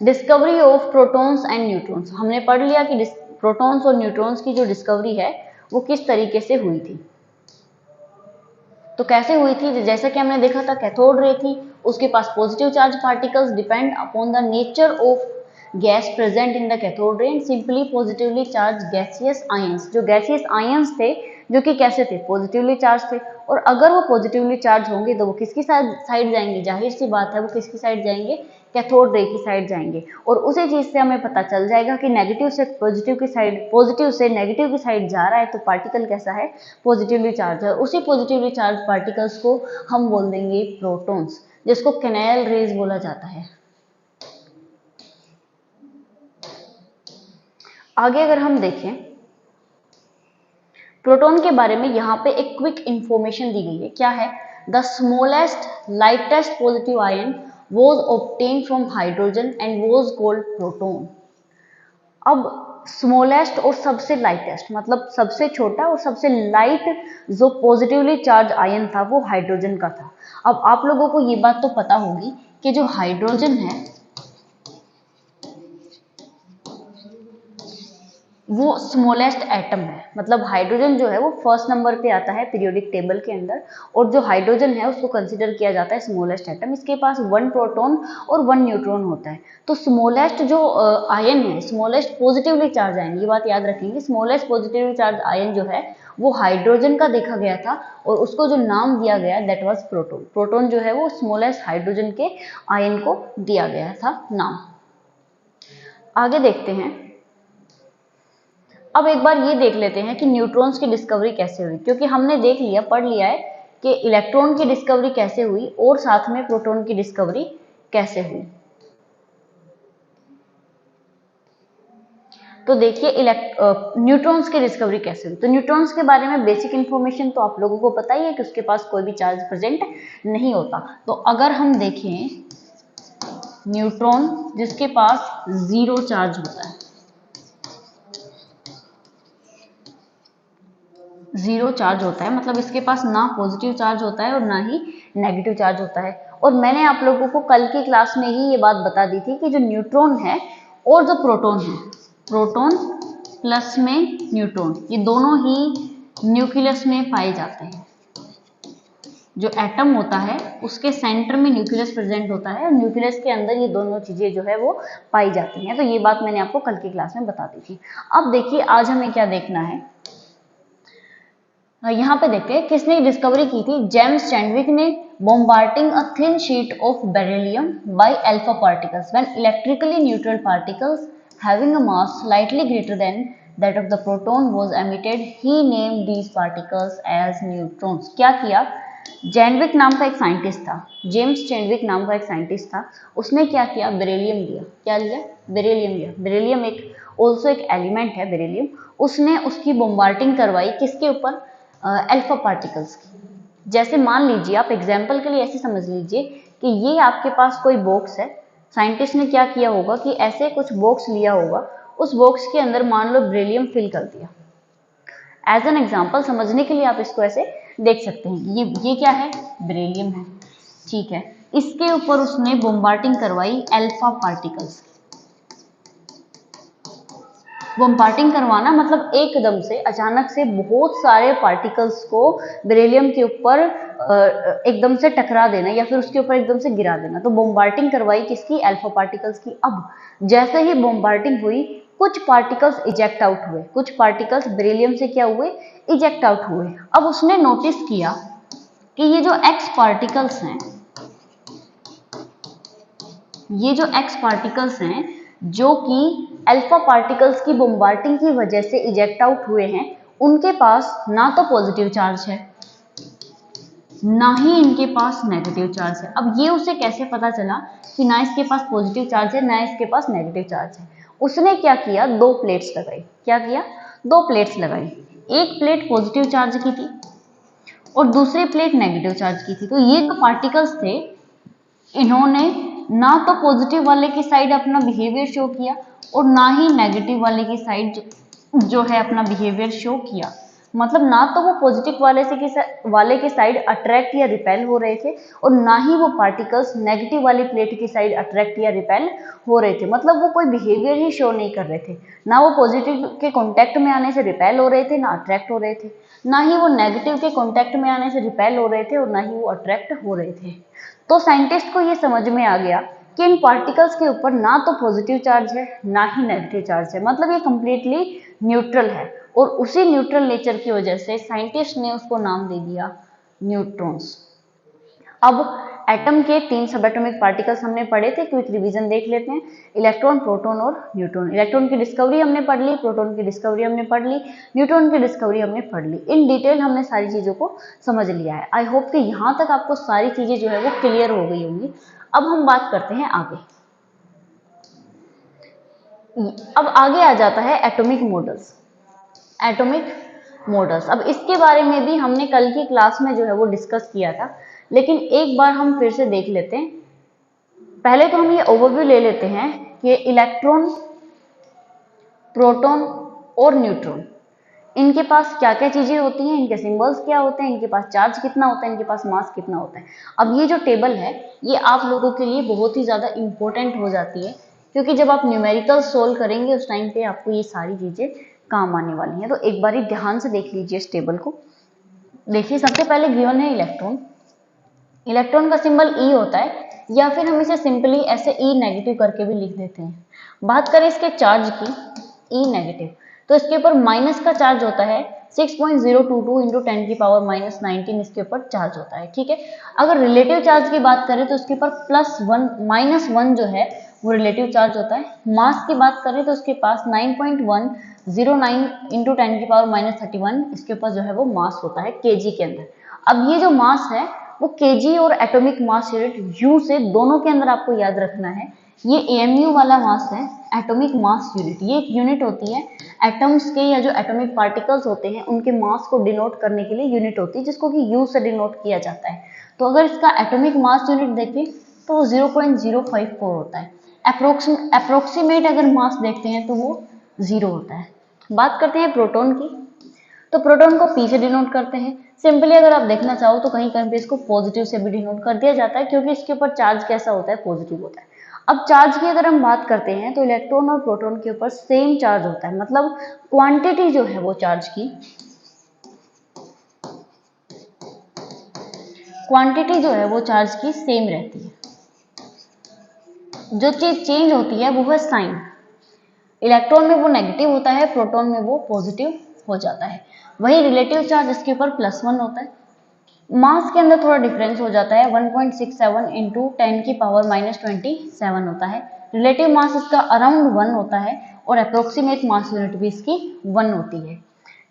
discovery of protons and neutrons. हमने पढ़ लिया कि प्रोटॉन्स और न्यूट्रॉन्स की जो डिस्कवरी है वो किस तरीके से हुई थी। तो कैसे हुई थी, जैसा कि हमने देखा था कैथोड रे थी, उसके पास positive charge particles depend upon the nature of gas present in the cathode ray and simply positively charge gaseous ions. जो गैसियस आयंस थे जो कि कैसे थे, पॉजिटिवली चार्ज थे, और अगर वो पॉजिटिवली चार्ज होंगे तो वो किसकी साइड जाएंगे, जाहिर सी बात है वो किसकी साइड जाएंगे, कैथोड रे की साइड जाएंगे। और उसी चीज से हमें पता चल जाएगा कि नेगेटिव से पॉजिटिव की साइड, पॉजिटिव से नेगेटिव की साइड जा रहा है तो पार्टिकल कैसा है, पॉजिटिवली चार्ज है। उसी पॉजिटिवली चार्ज पार्टिकल्स को हम बोल देंगे प्रोटॉन्स, जिसको कैनेल रेज बोला जाता है। आगे अगर हम देखें प्रोटॉन के बारे में, यहाँ पे एक क्विक इंफॉर्मेशन दी गई है। क्या है, the smallest lightest positive ion was obtained from hydrogen and was called proton। अब स्मॉलेस्ट और सबसे लाइटेस्ट मतलब सबसे छोटा और सबसे लाइट जो पॉजिटिवली चार्ज आयन था वो हाइड्रोजन का था। अब आप लोगों को ये बात तो पता होगी कि जो हाइड्रोजन है वो स्मॉलेस्ट एटम है, मतलब हाइड्रोजन जो है वो फर्स्ट नंबर पे आता है पीरियोडिक टेबल के अंदर, और जो हाइड्रोजन है उसको कंसीडर किया जाता है स्मॉलेस्ट एटम। इसके पास 1 प्रोटॉन और 1 न्यूट्रॉन होता है। तो स्मॉलेस्ट जो आयन है, स्मॉलेस्ट पॉजिटिवली चार्ज आयन, ये बात याद रखेंगे, स्मॉलेस्ट पॉजिटिवली चार्ज आयन जो है वो हाइड्रोजन का देखा गया था और उसको जो नाम दिया गया दैट वाज प्रोटॉन। प्रोटॉन जो है वो स्मॉलेस्ट हाइड्रोजन के आयन को दिया गया था नाम। आगे देखते हैं, अब एक बार ये देख लेते हैं कि न्यूट्रॉन्स की डिस्कवरी कैसे हुई, क्योंकि हमने देख लिया, पढ़ लिया है कि इलेक्ट्रॉन की डिस्कवरी कैसे हुई और साथ में प्रोटॉन की डिस्कवरी कैसे हुई? तो देखिए न्यूट्रॉन्स की डिस्कवरी कैसे हुई। तो न्यूट्रॉन्स के बारे में बेसिक इन्फॉर्मेशन तो आप लोगों को पता ही है कि उसके पास कोई भी चार्ज प्रेजेंट नहीं होता। तो अगर हम देखें न्यूट्रॉन जिसके पास जीरो चार्ज होता है, जीरो चार्ज होता है, मतलब इसके पास ना पॉजिटिव चार्ज होता है और ना ही नेगेटिव चार्ज होता है। और मैंने आप लोगों को कल की क्लास में ही ये बात बता दी थी कि जो न्यूट्रॉन है और जो प्रोटॉन है, प्रोटॉन प्लस में न्यूट्रॉन, ये दोनों ही न्यूक्लियस में पाए जाते हैं। जो एटम होता है उसके सेंटर में न्यूक्लियस प्रेजेंट होता है और न्यूक्लियस के अंदर ये दोनों चीजें जो है वो पाई जाती हैं। तो ये बात मैंने आपको कल की क्लास में बता दी थी। अब देखिए आज हमें क्या देखना है, यहाँ पे देखते हैं किसने डिस्कवरी की थी। जेम्स चैडविक ने, bombarding a thin sheet of beryllium by alpha particles when electrically neutral particles having a mass slightly greater than that of the proton was emitted. He named these particles as neutrons. क्या किया, चैडविक नाम का एक साइंटिस्ट था, जेम्स चैडविक नाम का एक साइंटिस्ट था, उसने क्या किया, बेरिलियम लिया। क्या लिया, बेरिलियम लिया। बेरिलियम एक ऑल्सो एक एलिमेंट है बेरिलियम। उसने उसकी बॉम्बार्डिंग करवाई किसके ऊपर, अल्फा पार्टिकल्स की। जैसे मान लीजिए आप एग्जाम्पल के लिए ऐसे समझ लीजिए कि ये आपके पास कोई बॉक्स है, साइंटिस्ट ने क्या किया होगा कि ऐसे कुछ बॉक्स लिया होगा, उस बॉक्स के अंदर मान लो बेरिलियम फिल कर दिया। एज एन एग्जाम्पल समझने के लिए आप इसको ऐसे देख सकते हैं, ये क्या है, बेरिलियम है, ठीक है। इसके ऊपर उसने बॉम्बार्डिंग करवाई अल्फा पार्टिकल्स। बॉम्बार्डिंग करवाना मतलब एकदम से अचानक से बहुत सारे पार्टिकल्स को बेरिलियम के ऊपर एकदम से टकरा देना या फिर उसके ऊपर एकदम से गिरा देना। तो बॉम्बार्डिंग करवाई किसकी, अल्फा पार्टिकल्स की। अब जैसे ही बॉम्बार्डिंग हुई कुछ पार्टिकल्स इजेक्ट आउट हुए, कुछ पार्टिकल्स बेरिलियम से क्या हुए, इजेक्ट आउट हुए। अब उसने नोटिस किया कि ये जो एक्स पार्टिकल्स हैं, ये जो एक्स पार्टिकल्स हैं जो कि अल्फा पार्टिकल्स की बॉम्बार्डिंग की वजह से इजेक्ट आउट हुए हैं, उनके पास ना तो पॉजिटिव चार्ज है ना ही इनके पास नेगेटिव चार्ज है। अब ये उसे कैसे पता चला कि ना इसके पास पॉजिटिव चार्ज है ना इसके पास नेगेटिव चार्ज है। उसने क्या किया, दो प्लेट्स लगाई। क्या किया, दो प्लेट्स लगाई। एक प्लेट पॉजिटिव चार्ज की थी और दूसरी प्लेट नेगेटिव चार्ज की थी। तो ये जो पार्टिकल्स थे इन्होंने ना तो पॉजिटिव वाले की साइड अपना बिहेवियर शो किया और ना ही नेगेटिव वाले की साइड जो है अपना बिहेवियर शो किया। मतलब ना तो वो पॉजिटिव वाले की साइड अट्रैक्ट या रिपेल हो रहे थे और ना ही वो पार्टिकल्स नेगेटिव वाली प्लेट की साइड अट्रैक्ट या रिपेल हो रहे थे। मतलब वो कोई बिहेवियर ही शो नहीं कर रहे थे, ना वो पॉजिटिव के कॉन्टैक्ट में आने से रिपेल हो रहे थे ना अट्रैक्ट हो रहे थे, ना ही वो नेगेटिव के कॉन्टैक्ट में आने से रिपेल हो रहे थे और ना ही वो अट्रैक्ट हो रहे थे। तो साइंटिस्ट को ये समझ में आ गया कि इन पार्टिकल्स के ऊपर ना तो पॉजिटिव चार्ज है ना ही नेगेटिव चार्ज है, मतलब ये कंप्लीटली न्यूट्रल है। और उसी न्यूट्रल नेचर की वजह से साइंटिस्ट ने उसको नाम दे दिया न्यूट्रॉन्स। अब एटम के 3 सब एटॉमिक पार्टिकल्स हमने पढ़े थे, क्विक रिवीजन देख लेते हैं। इलेक्ट्रॉन, प्रोटॉन और न्यूट्रॉन। इलेक्ट्रॉन की डिस्कवरी हमने पढ़ ली, प्रोटॉन की डिस्कवरी हमने पढ़ ली, न्यूट्रॉन की डिस्कवरी हमने पढ़ ली। इन डिटेल हमने सारी चीज़ों को समझ लिया है। आई होप कि यहाँ तक आपको सारी चीज़ें जो है वो क्लियर हो गई होंगी। अब हम बात करते हैं आगे। अब आगे आ जाता है एटॉमिक मॉडल्स। एटॉमिक मॉडल्स, अब इसके बारे में भी हमने कल की क्लास में जो है वो डिस्कस किया था, लेकिन एक बार हम फिर से देख लेते हैं। पहले तो हम ये ओवरव्यू ले लेते हैं कि इलेक्ट्रॉन, प्रोटॉन और न्यूट्रॉन, इनके पास क्या क्या चीजें होती हैं, इनके सिंबल्स क्या होते हैं, इनके पास चार्ज कितना होता है, इनके पास मास कितना होता है। अब ये जो टेबल है ये आप लोगों के लिए बहुत ही ज्यादा इंपॉर्टेंट हो जाती है, क्योंकि जब आप न्यूमेरिकल सोल्व करेंगे उस टाइम पे आपको ये सारी चीजें काम आने वाली हैं। तो एक बार ध्यान से देख लीजिए इस टेबल को। देखिए सबसे पहले गिवन है इलेक्ट्रॉन। इलेक्ट्रॉन का सिंबल ई होता है, या फिर हम इसे सिंपली ऐसे ई नेगेटिव करके भी लिख देते हैं। बात करें इसके चार्ज की, ई नेगेटिव, तो इसके ऊपर माइनस का चार्ज होता है 6.022 इंटू 10 की पावर माइनस 19 इसके ऊपर चार्ज होता है, ठीक है। अगर रिलेटिव चार्ज की बात करें तो इसके ऊपर -1 जो है वो रिलेटिव चार्ज होता है। मास की बात करें तो उसके पास 9.109 इंटू 10 की पावर माइनस 31 इसके ऊपर जो है वो मास होता है केजी के अंदर। अब ये जो मास है वो केजी और एटॉमिक मास यूनिट यू से दोनों के अंदर आपको याद रखना है। ये एएमयू वाला मास है, एटॉमिक मास यूनिट, ये एक यूनिट होती है एटम्स के या जो एटॉमिक पार्टिकल्स होते हैं उनके मास को डिनोट करने के लिए यूनिट होती है जिसको कि यू से डिनोट किया जाता है। तो अगर इसका एटॉमिक मास यूनिट देखें तो वो 0.054 होता है। अप्रोक्सीमेट अगर मास देखते हैं तो वो 0 होता है। बात करते हैं प्रोटॉन की, तो प्रोटॉन को P से डिनोट करते हैं। सिंपली अगर आप देखना चाहो तो कहीं कहीं पे इसको पॉजिटिव से भी डिनोट कर दिया जाता है क्योंकि इसके ऊपर चार्ज कैसा होता है, पॉजिटिव होता है। अब चार्ज की अगर हम बात करते हैं तो इलेक्ट्रॉन और प्रोटॉन के ऊपर सेम चार्ज होता है, मतलब क्वांटिटी जो है वो चार्ज की क्वांटिटी जो है वो चार्ज की सेम रहती है। जो चीज चेंज होती है वो है साइन। इलेक्ट्रॉन में वो नेगेटिव होता है, प्रोटॉन में वो पॉजिटिव हो जाता है। वही रिलेटिव चार्ज इसके ऊपर +1 होता है। मास के अंदर थोड़ा डिफरेंस हो जाता है, 1.67 इंटू 10 की पावर -27 होता है। रिलेटिव मास इसका अराउंड 1 होता है और अप्रोक्सीमेट मास यूनिट भी इसकी 1 होती है।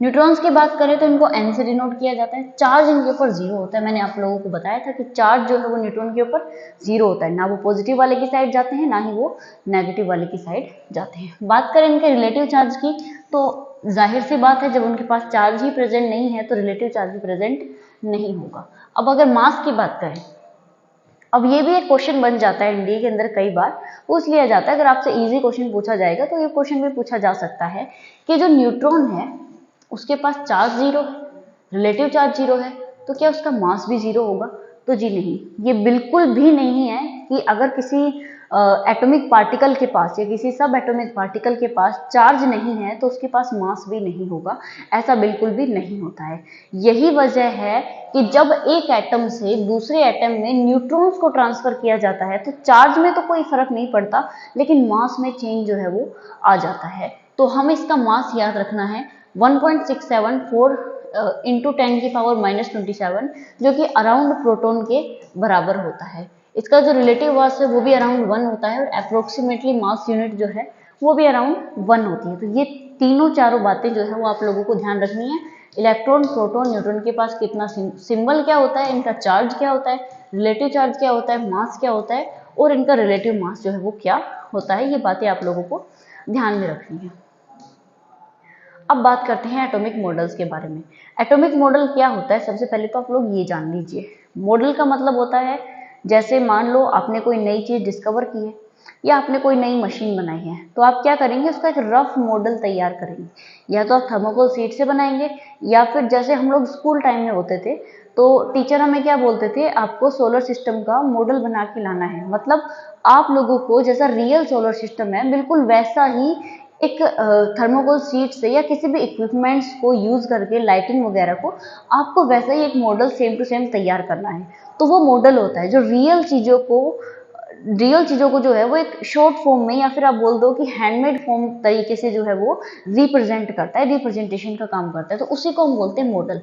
न्यूट्रॉन्स की बात करें तो इनको n से डिनोट किया जाता है। चार्ज इनके ऊपर 0 होता है। मैंने आप लोगों को बताया था कि चार्ज जो है वो न्यूट्रॉन के ऊपर 0 होता है, ना वो पॉजिटिव वाले की साइड जाते हैं ना ही वो नेगेटिव वाले की साइड जाते हैं। बात करें इनके रिलेटिव चार्ज की तो जाहिर सी बात है जब उनके पास चार्ज ही प्रेजेंट नहीं है तो रिलेटिव चार्ज भी प्रेजेंट नहीं होगा। अब अगर मास की बात करें, अब ये भी एक क्वेश्चन बन जाता है इंडिया के अंदर, कई बार पूछ लिया जाता है। अगर आपसे इजी क्वेश्चन पूछा जाएगा तो ये क्वेश्चन भी पूछा जा सकता है कि जो न्यूट्रॉन है उसके पास चार्ज 0 है, रिलेटिव चार्ज 0 है, तो क्या उसका मास भी 0 होगा? तो जी नहीं, ये बिल्कुल भी नहीं है कि अगर किसी एटॉमिक पार्टिकल के पास या किसी सब एटॉमिक पार्टिकल के पास चार्ज नहीं है तो उसके पास मास भी नहीं होगा, ऐसा बिल्कुल भी नहीं होता है। यही वजह है कि जब एक एटम से दूसरे एटम में न्यूट्रॉन्स को ट्रांसफर किया जाता है तो चार्ज में तो कोई फर्क नहीं पड़ता, लेकिन मास में चेंज जो है वो आ जाता है। तो हमें इसका मास याद रखना है 1.674 इंटू 10 की पावर -27, जो कि अराउंड प्रोटॉन के बराबर होता है। इसका जो रिलेटिव मास है वो भी अराउंड 1 होता है और अप्रोक्सीमेटली मास यूनिट जो है वो भी अराउंड 1 होती है। तो ये तीनों चारों बातें जो है वो आप लोगों को ध्यान रखनी है। इलेक्ट्रॉन, प्रोटॉन, न्यूट्रॉन के पास कितना सिंबल क्या होता है, इनका चार्ज क्या होता है, रिलेटिव चार्ज क्या होता है, मास क्या होता है और इनका रिलेटिव मास जो है वो क्या होता है, ये बातें आप लोगों को ध्यान में रखनी है। अब बात करते हैं एटॉमिक मॉडल्स के बारे में। एटॉमिक मॉडल क्या होता है, सबसे पहले तो आप लोग ये जान लीजिए। मॉडल का मतलब होता है, जैसे मान लो आपने कोई नई चीज़ डिस्कवर की है या आपने कोई नई मशीन बनाई है, तो आप क्या करेंगे, उसका एक रफ मॉडल तैयार करेंगे। या तो आप थर्मोकोल शीट से बनाएंगे या फिर जैसे हम लोग स्कूल टाइम में होते थे तो टीचर हमें क्या बोलते थे, आपको सोलर सिस्टम का मॉडल बना के लाना है। मतलब आप लोगों को जैसा रियल सोलर सिस्टम है बिल्कुल वैसा ही एक थर्मोकोल शीट से या किसी भी इक्विपमेंट्स को यूज़ करके लाइटिंग वगैरह को आपको वैसा ही एक मॉडल सेम टू सेम तैयार करना है। तो वो मॉडल होता है जो रियल चीज़ों को जो है वो एक शॉर्ट फॉर्म में या फिर आप बोल दो कि हैंडमेड फॉर्म तरीके से जो है वो रिप्रेजेंट करता है, रिप्रेजेंटेशन का काम करता है। तो उसी को हम बोलते हैं मॉडल।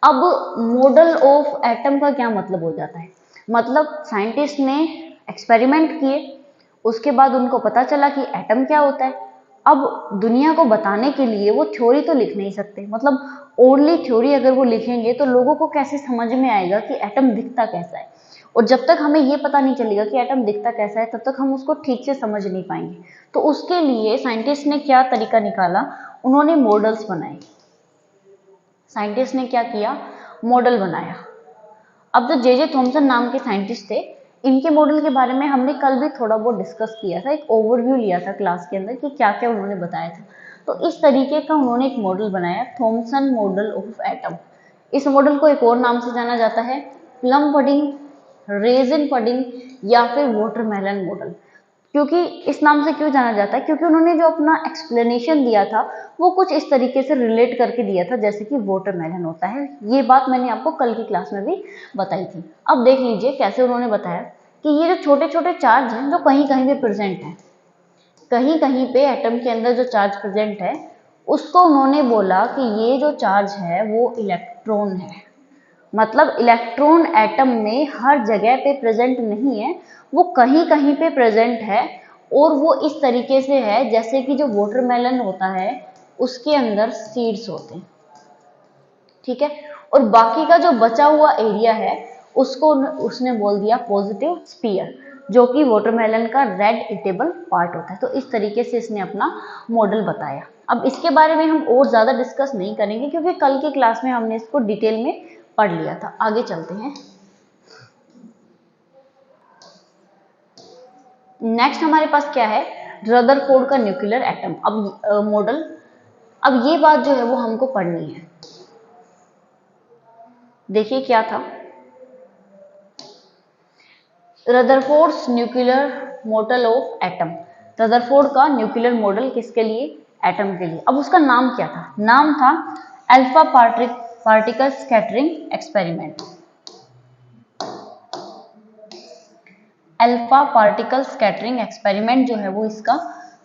अब मॉडल ऑफ एटम का क्या मतलब हो जाता है, मतलब साइंटिस्ट ने एक्सपेरिमेंट किए, उसके बाद उनको पता चला कि एटम क्या होता है। अब दुनिया को बताने के लिए वो थ्योरी तो लिख नहीं सकते, मतलब ओनली थ्योरी अगर वो लिखेंगे तो लोगों को कैसे समझ में आएगा कि एटम दिखता कैसा है। और जब तक हमें ये पता नहीं चलेगा कि एटम दिखता कैसा है तब तक हम उसको ठीक से समझ नहीं पाएंगे। तो उसके लिए साइंटिस्ट ने क्या तरीका निकाला, उन्होंने मॉडल्स बनाए। साइंटिस्ट ने क्या किया, मॉडल बनाया। अब जो जे थॉमसन नाम के साइंटिस्ट थे, इनके मॉडल के बारे में हमने कल भी थोड़ा बहुत डिस्कस किया था, एक ओवरव्यू लिया था क्लास के अंदर कि क्या क्या उन्होंने बताया था। तो इस तरीके का उन्होंने एक मॉडल बनाया, थॉमसन मॉडल ऑफ एटम। इस मॉडल को एक और नाम से जाना जाता है, प्लम पडिंग, रेजिन पडिंग या फिर वाटरमेलन मॉडल। क्योंकि इस नाम से क्यों जाना जाता है, क्योंकि उन्होंने जो अपना एक्सप्लेनेशन दिया था वो कुछ इस तरीके से रिलेट करके दिया था जैसे कि वाटरमेलन होता है। ये बात मैंने आपको कल की क्लास में भी बताई थी। अब देख लीजिए कैसे उन्होंने बताया कि ये जो छोटे छोटे चार्ज हैं जो कहीं कहीं पे प्रेजेंट हैं, कहीं कहीं पे एटम के अंदर जो चार्ज प्रेजेंट है उसको उन्होंने बोला कि ये जो चार्ज है वो इलेक्ट्रॉन है। मतलब इलेक्ट्रॉन एटम में हर जगह पे प्रेजेंट नहीं है, वो कहीं कहीं पे प्रेजेंट है और वो इस तरीके से है जैसे कि जो वाटरमेलन होता है उसके अंदर सीड्स होते हैं, ठीक है। और बाकी का जो बचा हुआ एरिया है उसको उसने बोल दिया पॉजिटिव स्पीयर, जो कि वाटरमेलन का रेड ईटेबल पार्ट होता है। तो इस तरीके से इसने अपना मॉडल बताया। अब इसके बारे में हम और ज़्यादा डिस्कस नहीं करेंगे क्योंकि कल की क्लास में हमने इसको डिटेल में पढ़ लिया था। आगे चलते हैं। नेक्स्ट हमारे पास क्या है, रदरफोर्ड का न्यूक्लियर एटम। अब मॉडल, अब ये बात जो है वो हमको पढ़नी है। देखिए क्या था, Rutherford's nuclear model of atom. Rutherford का न्यूक्लियर मॉडल किसके लिए, एटम के लिए। अब उसका नाम क्या था, नाम था alpha particle scattering experiment. Alpha particle scattering experiment जो है वो इसका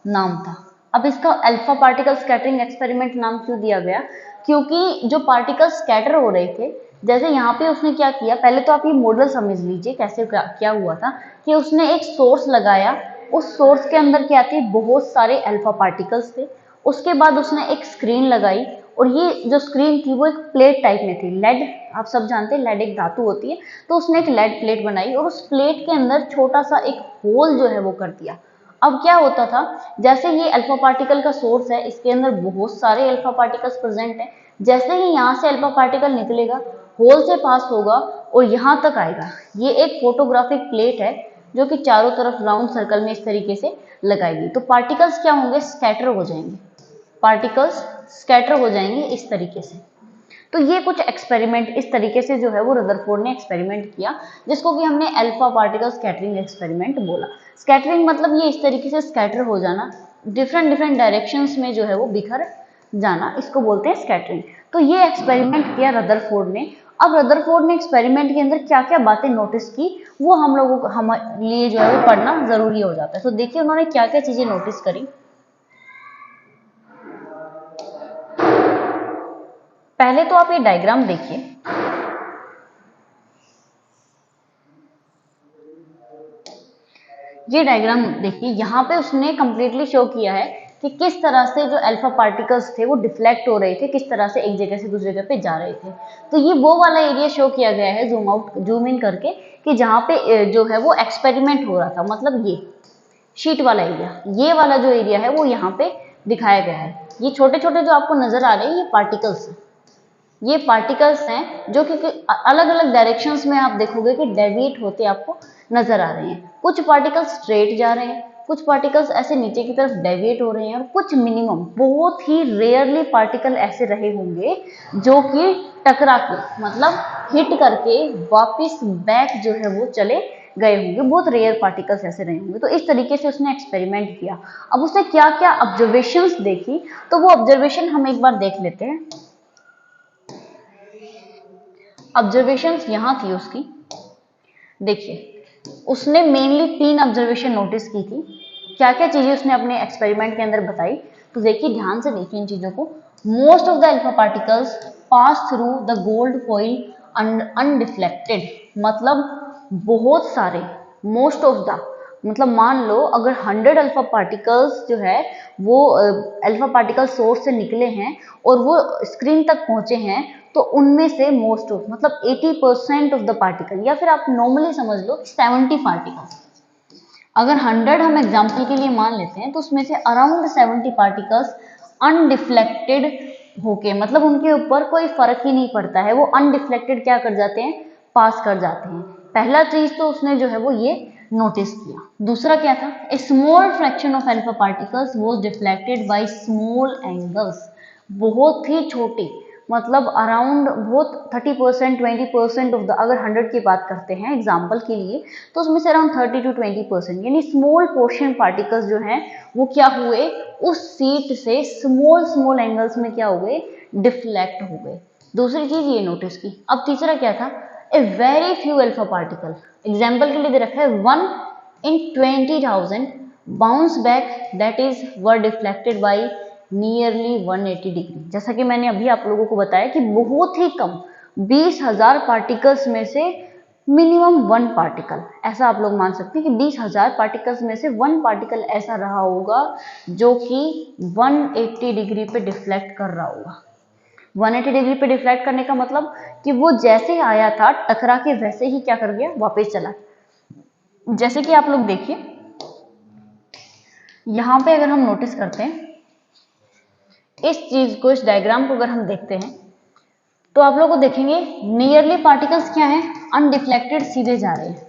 नाम था। अब इसका अल्फा पार्टिकल स्कैटरिंग एक्सपेरिमेंट नाम क्यों दिया गया, क्योंकि जो पार्टिकल स्कैटर हो रहे थे, जैसे यहाँ पे उसने क्या किया, पहले तो आप ये मॉडल समझ लीजिए कैसे क्या हुआ था कि उसने एक सोर्स लगाया, उस सोर्स के अंदर क्या थे, बहुत सारे अल्फा पार्टिकल्स थे। उसके बाद उसने एक स्क्रीन लगाई, और ये जो स्क्रीन थी वो एक प्लेट टाइप में थी। लेड, आप सब जानते हैं लेड एक धातु होती है, तो उसने एक लेड प्लेट बनाई और उस प्लेट के अंदर छोटा सा एक होल जो है वो कर दिया। अब क्या होता था, जैसे ये अल्फा पार्टिकल का सोर्स है, इसके अंदर बहुत सारे अल्फा पार्टिकल्स प्रेजेंट हैं। जैसे ही यहाँ से अल्फा पार्टिकल निकलेगा, होल से पास होगा और यहाँ तक आएगा। ये एक फोटोग्राफिक प्लेट है जो कि चारों तरफ राउंड सर्कल में इस तरीके से लगाएगी। तो पार्टिकल्स क्या होंगे, स्कैटर हो जाएंगे, पार्टिकल्स स्कैटर हो जाएंगे इस तरीके से। तो ये कुछ एक्सपेरिमेंट इस तरीके से जो है वो रदरफोर्ड ने एक्सपेरिमेंट किया, जिसको कि हमने अल्फा पार्टिकल स्कैटरिंग एक्सपेरिमेंट बोला। स्कैटरिंग मतलब ये इस तरीके से स्कैटर हो जाना, डिफरेंट डायरेक्शंस में जो है वो बिखर जाना, इसको बोलते हैं स्कैटरिंग। तो ये एक्सपेरिमेंट किया रदरफोर्ड ने। अब रदरफोर्ड ने एक्सपेरिमेंट के अंदर क्या क्या बातें नोटिस की, वो हम लोगों को हमारे लिए जो है वो पढ़ना जरूरी हो जाता है। तो देखिए उन्होंने क्या क्या चीजें नोटिस करी। पहले तो आप ये डायग्राम देखिए, ये डायग्राम देखिए, यहाँ पे उसने कंप्लीटली शो किया है कि किस तरह से जो अल्फा पार्टिकल्स थे वो डिफ्लेक्ट हो रहे थे, किस तरह से एक जगह से दूसरी जगह पे जा रहे थे। तो ये वो वाला एरिया शो किया गया है जूम आउट जूम इन करके, कि जहाँ पे जो है वो एक्सपेरिमेंट हो रहा था, मतलब ये शीट वाला एरिया, ये वाला जो एरिया है वो यहाँ पे दिखाया गया है। ये छोटे छोटे जो आपको नजर आ रहे हैं ये पार्टिकल्स हैं, ये पार्टिकल्स हैं जो कि अलग अलग डायरेक्शंस में आप देखोगे कि डेविएट होते आपको नजर आ रहे हैं। कुछ पार्टिकल्स स्ट्रेट जा रहे हैं, कुछ पार्टिकल्स ऐसे नीचे की तरफ डेविएट हो रहे हैं, और कुछ मिनिमम बहुत ही रेयरली पार्टिकल ऐसे रहे होंगे जो कि टकरा के, मतलब हिट करके वापस बैक जो है वो चले गए होंगे। बहुत रेयर पार्टिकल्स ऐसे रहे होंगे। तो इस तरीके से उसने एक्सपेरिमेंट किया। अब उसने क्या क्या ऑब्जर्वेशंस देखी, तो वो ऑब्जर्वेशन हम एक बार देख लेते हैं। ऑब्जर्वेशंस यहाँ थी उसकी, देखिए उसने मेनली 3 ऑब्जर्वेशन नोटिस की थी। क्या क्या चीजें उसने अपने एक्सपेरिमेंट के अंदर बताई, तो देखिए ध्यान से देखिए इन चीजों को। Most of the alpha particles pass through the gold foil undeflected, मतलब बहुत सारे, मोस्ट ऑफ द मतलब मान लो अगर 100 अल्फा पार्टिकल्स जो है वो अल्फा पार्टिकल सोर्स से निकले हैं और वो स्क्रीन तक पहुंचे हैं, तो उनमें से मोस्ट ऑफ मतलब 80% ऑफ द पार्टिकल, या फिर आप नॉर्मली समझ लो 70 पार्टिकल्स, अगर 100 हम एग्जाम्पल के लिए मान लेते हैं तो उसमें से अराउंड 70 पार्टिकल्स अनडिफ्लेक्टेड होके, मतलब उनके ऊपर कोई फर्क ही नहीं पड़ता है, वो अनडिफ्लेक्टेड क्या कर जाते हैं, पास कर जाते हैं। पहला चीज तो उसने जो है वो ये नोटिस किया। दूसरा क्या था, a small fraction of alpha particles was deflected by small angles, बहुत ही छोटी, मतलब अराउंड बहुत 30% 20% ऑफ द, अगर 100 की बात करते हैं एग्जाम्पल के लिए, तो उसमें से अराउंड 30 to 20% यानी स्मॉल पोर्शन पार्टिकल्स जो हैं वो क्या हुए, उस सीट से स्मॉल एंगल्स में क्या हो गए, डिफ्लेक्ट हो गए। दूसरी चीज ये नोटिस की। अब तीसरा क्या था, a very few alpha particle, example के लिए दे रखा है 1 in 20,000 bounce back, that is were deflected by nearly 180 degree. जैसा कि मैंने अभी आप लोगों को बताया कि बहुत ही कम 20,000 पार्टिकल्स में से मिनिमम 1 पार्टिकल, ऐसा आप लोग मान सकते हैं कि 20,000 पार्टिकल्स में से 1 पार्टिकल ऐसा रहा होगा जो कि 180 डिग्री पे डिफ्लेक्ट कर रहा होगा। 180 डिग्री पे डिफ्लेक्ट करने का मतलब कि वो जैसे आया था टकरा के वैसे ही क्या कर गया, वापस चला। जैसे कि आप लोग देखिए यहाँ पे अगर हम नोटिस करते हैं इस चीज को, इस डायग्राम को अगर हम देखते हैं तो आप लोग को देखेंगे नियरली पार्टिकल्स क्या है, अनडिफ्लेक्टेड सीधे जा रहे हैं,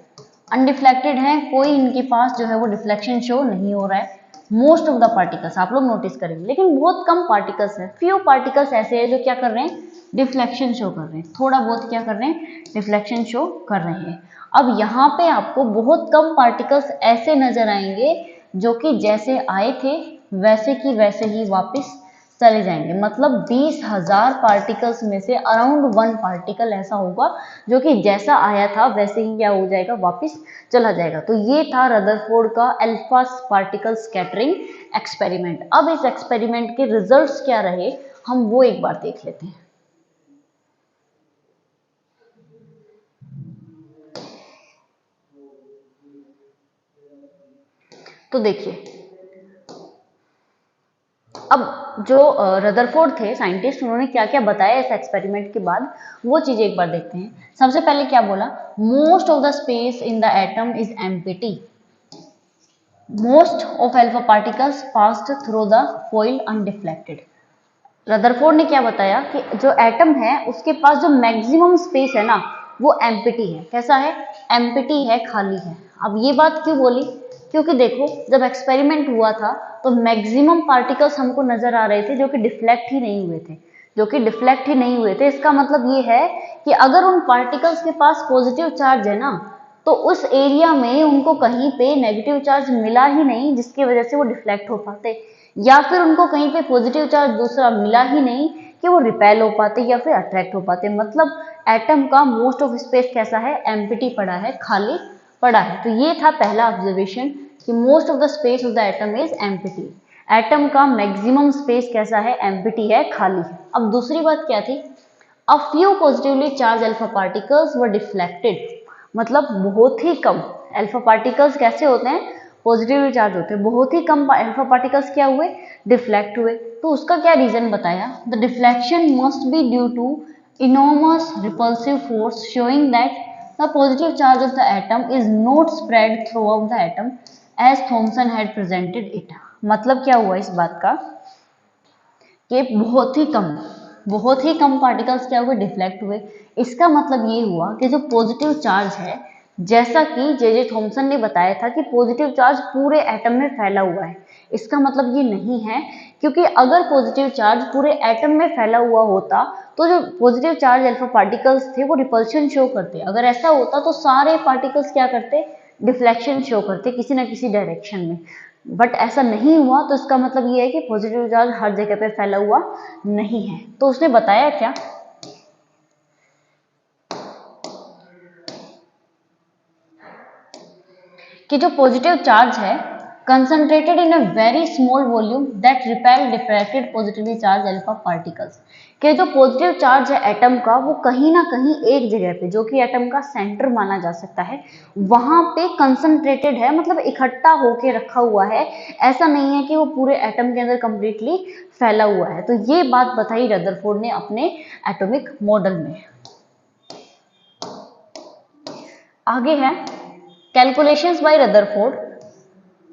अनडिफ्लेक्टेड है, कोई इनके पास जो है वो डिफ्लेक्शन शो नहीं हो रहा है। मोस्ट ऑफ द पार्टिकल्स आप लोग नोटिस करेंगे, लेकिन बहुत कम पार्टिकल्स है, फ्यू पार्टिकल्स ऐसे हैं जो क्या कर रहे हैं, डिफ्लेक्शन शो कर रहे हैं, थोड़ा बहुत क्या कर रहे हैं, डिफ्लेक्शन शो कर रहे हैं। अब यहाँ पे आपको बहुत कम पार्टिकल्स ऐसे नजर आएंगे जो कि जैसे आए थे वैसे की वैसे ही वापस चले जाएंगे। मतलब 20,000 पार्टिकल्स में से अराउंड 1 पार्टिकल ऐसा होगा जो कि जैसा आया था वैसे ही क्या हो जाएगा, वापस चला जाएगा। तो ये था रदरफोर्ड का अल्फा पार्टिकल स्कैटरिंग एक्सपेरिमेंट। अब इस एक्सपेरिमेंट के रिजल्ट्स क्या रहे हम वो एक बार देख लेते हैं। तो देखिए अब जो रदरफोर्ड थे साइंटिस्ट, उन्होंने क्या क्या बताया इस एक्सपेरिमेंट के बाद वो चीजें एक बार देखते हैं। सबसे पहले क्या बोला, most of the space in the atom is empty, most of alpha particles passed through the foil undeflected. Rutherford ने क्या बताया कि जो एटम है उसके पास जो मैक्सिमम स्पेस है ना वो एम्प्टी है। कैसा है, एम्प्टी है, खाली है। अब ये बात क्यों बोली, क्योंकि देखो जब एक्सपेरिमेंट हुआ था तो मैक्सिमम पार्टिकल्स हमको नजर आ रहे थे जो कि डिफ्लेक्ट ही नहीं हुए थे, जो कि डिफ्लेक्ट ही नहीं हुए थे। इसका मतलब ये है कि अगर उन पार्टिकल्स के पास पॉजिटिव चार्ज है ना तो उस एरिया में उनको कहीं पे नेगेटिव चार्ज मिला ही नहीं जिसकी वजह से वो डिफ्लेक्ट हो पाते, या फिर उनको कहीं पे पॉजिटिव चार्ज दूसरा मिला ही नहीं कि वो रिपेल हो पाते या फिर अट्रैक्ट हो पाते। मतलब एटम का मोस्ट ऑफ स्पेस कैसा है, एम्प्टी पड़ा है, खाली पड़ा है। तो ये था पहला ऑब्जर्वेशन कि most of the space of the atom is empty. Atom का मैक्सिमम स्पेस कैसा है, एम्प्टी है, खाली है। अब दूसरी बात क्या थी, a few positively charge alpha particles were deflected. मतलब बहुत ही कम अल्फा पार्टिकल्स कैसे होते हैं, पॉजिटिवली चार्ज होते हैं, बहुत ही कम अल्फा पार्टिकल्स क्या हुए, डिफ्लेक्ट हुए। तो उसका क्या रीजन बताया, the deflection must be due to enormous repulsive force showing that the positive charge of the atom is not spread throughout the atom as Thomson had presented it। मतलब क्या हुआ इस बात का कि बहुत ही कम पार्टिकल्स क्या हुए, डिफ्लेक्ट हुए। इसका मतलब ये हुआ कि जो पॉजिटिव चार्ज है, जैसा कि जे थॉमसन ने बताया था कि पॉजिटिव चार्ज पूरे एटम में फैला हुआ है, इसका मतलब ये नहीं है, क्योंकि अगर पॉजिटिव चार्ज पूरे एटम में फैला हुआ होता तो जो पॉजिटिव चार्ज अल्फा पार्टिकल्स थे वो रिपल्शन शो करते। अगर ऐसा होता तो सारे पार्टिकल्स क्या करते, डिफ्लेक्शन शो करते किसी ना किसी डायरेक्शन में। बट ऐसा नहीं हुआ, तो इसका मतलब ये है कि पॉजिटिव चार्ज हर जगह पे फैला हुआ नहीं है। तो उसने बताया क्या कि जो पॉजिटिव चार्ज है concentrated in a very small volume that repel diffracted positively charge alpha particles, कि जो पॉजिटिव चार्ज है एटम का वो कहीं ना कहीं एक जगह पे जो कि एटम का सेंटर माना जा सकता है वहां पे कंसंट्रेटेड है, मतलब इकट्ठा होके रखा हुआ है। ऐसा नहीं है कि वो पूरे एटम के अंदर कंप्लीटली फैला हुआ है। तो ये बात बताई रदरफोर्ड ने अपने एटॉमिक मॉडल में। आगे है calculations by Rutherford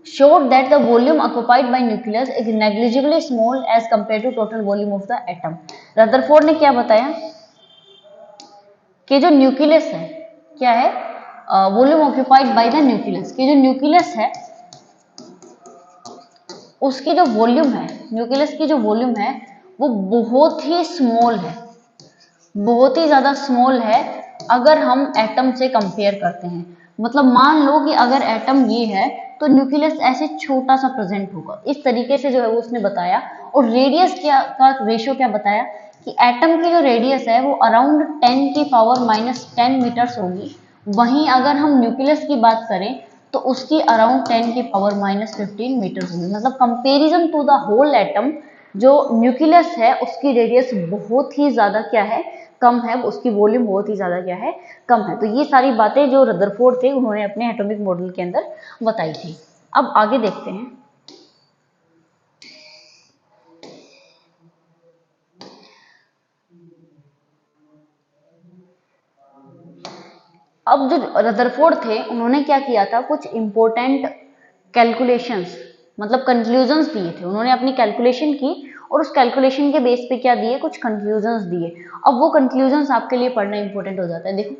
showed that the volume occupied by nucleus is negligibly small as compared to total volume of the atom। Rutherford ने क्या बताया कि जो न्यूक्लियस है क्या है, volume occupied by the nucleus, कि जो न्यूक्लियस है उसकी जो वॉल्यूम है, न्यूक्लियस की जो वॉल्यूम है वो बहुत ही स्मॉल है, बहुत ही ज्यादा स्मॉल है अगर हम एटम से कंपेयर करते हैं। मतलब मान लो कि अगर एटम ये है तो न्यूक्लियस ऐसे छोटा सा प्रेजेंट होगा, इस तरीके से जो है वो उसने बताया। और रेडियस क्या का रेशियो क्या बताया कि एटम की जो रेडियस है वो अराउंड 10 की पावर -10 मीटर्स होगी, वहीं अगर हम न्यूक्लियस की बात करें तो उसकी अराउंड 10 की पावर -15 मीटर्स होगी। मतलब comparison to the whole atom जो न्यूक्लियस है उसकी रेडियस बहुत ही ज्यादा क्या है, कम है, उसकी वॉल्यूम बहुत ही ज्यादा क्या है, कम है। तो ये सारी बातें जो रदरफोर्ड थे उन्होंने अपने एटॉमिक मॉडल के अंदर बताई थी। अब आगे देखते हैं अब जो रदरफोर्ड थे उन्होंने क्या किया था, कुछ इंपॉर्टेंट कैलकुलेशंस मतलब कंक्लूजन्स दिए थे। उन्होंने अपनी कैलकुलेशन की और उस कैलकुलेशन के बेस पे क्या दिए, कुछ कंक्लूजन्स दिए। अब वो कंक्लूजन्स आपके लिए पढ़ना इंपॉर्टेंट हो जाता है। देखो,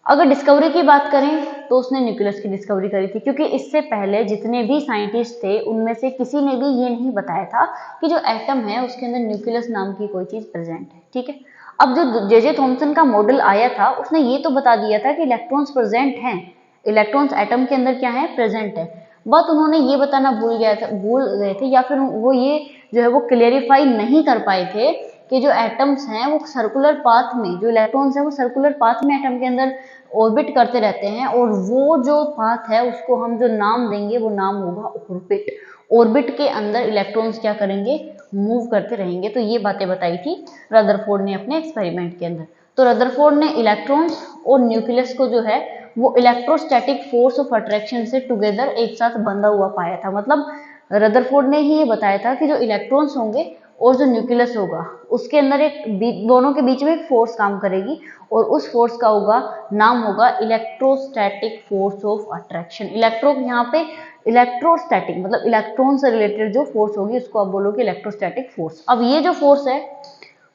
अगर डिस्कवरी की बात करें तो उसने न्यूक्लियस की डिस्कवरी करी थी, क्योंकि इससे पहले जितने भी साइंटिस्ट थे उनमें से किसी ने भी ये नहीं बताया था कि जो एटम है उसके अंदर न्यूक्लियस नाम की कोई चीज प्रेजेंट है। ठीक है, अब जो जे थॉमसन का मॉडल आया था उसने ये तो बता दिया था कि इलेक्ट्रॉन्स प्रेजेंट हैं, इलेक्ट्रॉन्स एटम के अंदर क्या है, प्रेजेंट है। बट उन्होंने ये बताना भूल गए थे या फिर वो ये जो है वो क्लियरिफाई नहीं कर पाए थे कि जो एटम्स हैं वो सर्कुलर पाथ में, जो इलेक्ट्रॉन्स हैं वो सर्कुलर पाथ में एटम के अंदर ऑर्बिट करते रहते हैं, और वो जो पाथ है उसको हम जो नाम देंगे वो नाम होगा ऑर्बिट। ऑर्बिट के अंदर इलेक्ट्रॉन्स क्या करेंगे, मूव करते रहेंगे। तो ये बातें बताई थी रदरफोर्ड ने अपने एक्सपेरिमेंट के अंदर। तो रदरफोर्ड ने इलेक्ट्रॉन्स और न्यूक्लियस को जो है वो इलेक्ट्रोस्टैटिक फोर्स ऑफ अट्रैक्शन से टुगेदर एक साथ बंधा हुआ पाया था। मतलब रदरफोर्ड ने ही ये बताया था कि जो इलेक्ट्रॉन्स होंगे और जो न्यूक्लियस होगा उसके अंदर एक दोनों के बीच में एक फोर्स काम करेगी, और उस फोर्स का होगा नाम होगा electrostatic force of attraction. Electro यहाँ पे इलेक्ट्रोस्टैटिक मतलब इलेक्ट्रॉन से रिलेटेड जो फोर्स होगी उसको आप बोलोगे इलेक्ट्रोस्टैटिक फोर्स। अब ये जो फोर्स है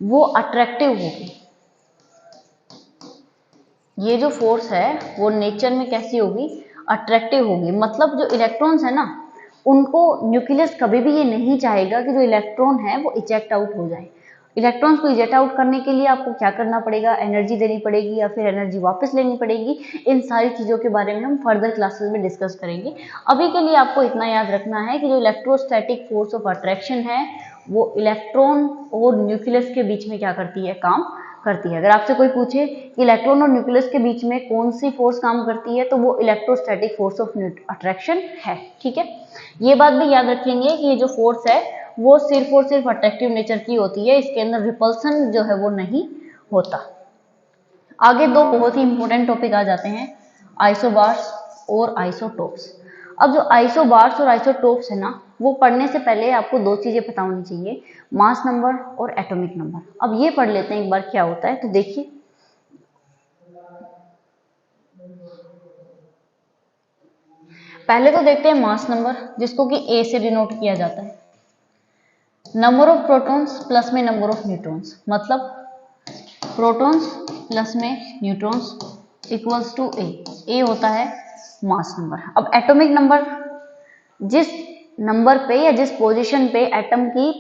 वो अट्रैक्टिव होगी, ये जो फोर्स है वो नेचर में कैसी होगी, अट्रैक्टिव होगी। मतलब जो इलेक्ट्रॉन्स है ना उनको न्यूक्लियस कभी भी ये नहीं चाहेगा कि जो इलेक्ट्रॉन है वो इजेक्ट आउट हो जाए। इलेक्ट्रॉन्स को इजेक्ट आउट करने के लिए आपको क्या करना पड़ेगा, एनर्जी देनी पड़ेगी या फिर एनर्जी वापस लेनी पड़ेगी। इन सारी चीज़ों के बारे में हम फर्दर क्लासेस में डिस्कस करेंगे। अभी के लिए आपको इतना याद रखना है कि जो इलेक्ट्रोस्टैटिक फोर्स ऑफ अट्रैक्शन है वो इलेक्ट्रॉन और न्यूक्लियस के बीच में क्या करती है, काम करती है। अगर आपसे कोई पूछे कि इलेक्ट्रॉन और न्यूक्लियस के बीच में कौन सी फोर्स काम करती है तो वो इलेक्ट्रोस्टैटिक फोर्स ऑफ अट्रैक्शन है। ठीक है, ये बात भी याद रखेंगे कि ये जो फोर्स है वो सिर्फ और सिर्फ अट्रैक्टिव नेचर की होती है, इसके अंदर रिपल्सन जो है वो नहीं होता। आगे दो बहुत ही इंपॉर्टेंट टॉपिक आ जाते हैं, आइसोबार्स और आइसोटोप्स। अब जो आइसोबार्स और आइसोटोप्स है ना वो पढ़ने से पहले आपको दो चीजें पता होनी चाहिए, मास नंबर और एटॉमिक नंबर। अब ये पढ़ लेते हैं एक बार क्या होता है। तो देखिए, पहले तो देखते हैं मास नंबर, जिसको कि ए से डिनोट किया जाता है। नंबर ऑफ प्रोटॉन्स प्लस में नंबर ऑफ न्यूट्रॉन्स, मतलब प्रोटॉन्स प्लस में न्यूट्रॉन्स इक्वल्स टू ए। ए होता है मास नंबर। अब एटॉमिक नंबर, जिस नंबर पे या जिस पोजीशन पे एटम की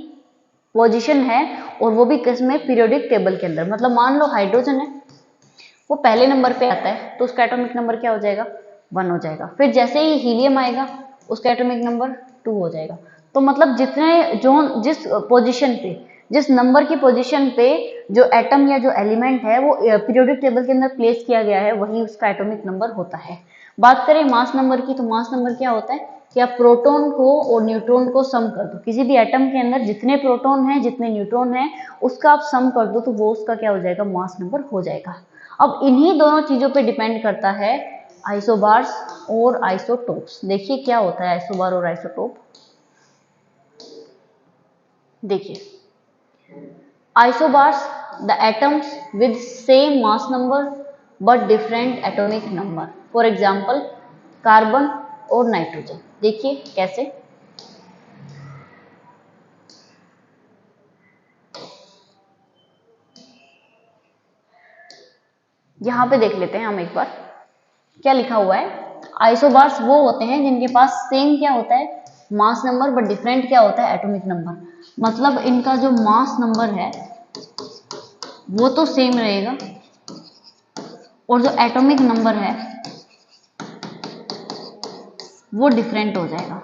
पोजीशन है और वो भी किस में, पीरियोडिक टेबल के अंदर। मतलब मान लो हाइड्रोजन है वो पहले नंबर पे आता है तो उसका एटॉमिक नंबर क्या हो जाएगा, 1 हो जाएगा। फिर जैसे ही हीलियम आएगा उसका एटॉमिक नंबर 2 हो जाएगा। तो मतलब जितने जो जिस पोजीशन पे, जिस नंबर की पोजीशन पे जो एटम या जो एलिमेंट है वो पीरियोडिक टेबल के अंदर प्लेस किया गया है वही उसका एटॉमिक नंबर होता है। बात करें मास नंबर की, तो मास नंबर क्या होता है कि आप प्रोटॉन को और न्यूट्रॉन को सम कर दो। किसी भी एटम के अंदर जितने प्रोटॉन हैं जितने न्यूट्रॉन हैं उसका आप सम कर दो तो वो उसका क्या हो जाएगा, मास नंबर हो जाएगा। अब इन्हीं दोनों चीजों पे डिपेंड करता है आइसोबार्स और आइसोटोप्स। देखिए क्या होता है आइसोबार और आइसोटोप। देखिए, isobars the atoms with same mass number but different atomic number. For example carbon और नाइट्रोजन। देखिए कैसे, यहां पे देख लेते हैं हम एक बार क्या लिखा हुआ है। आइसोबार्स वो होते हैं जिनके पास सेम क्या होता है, मास नंबर, बट डिफरेंट क्या होता है, एटॉमिक नंबर। मतलब इनका जो मास नंबर है वो तो सेम रहेगा और जो एटॉमिक नंबर है वो डिफरेंट हो जाएगा।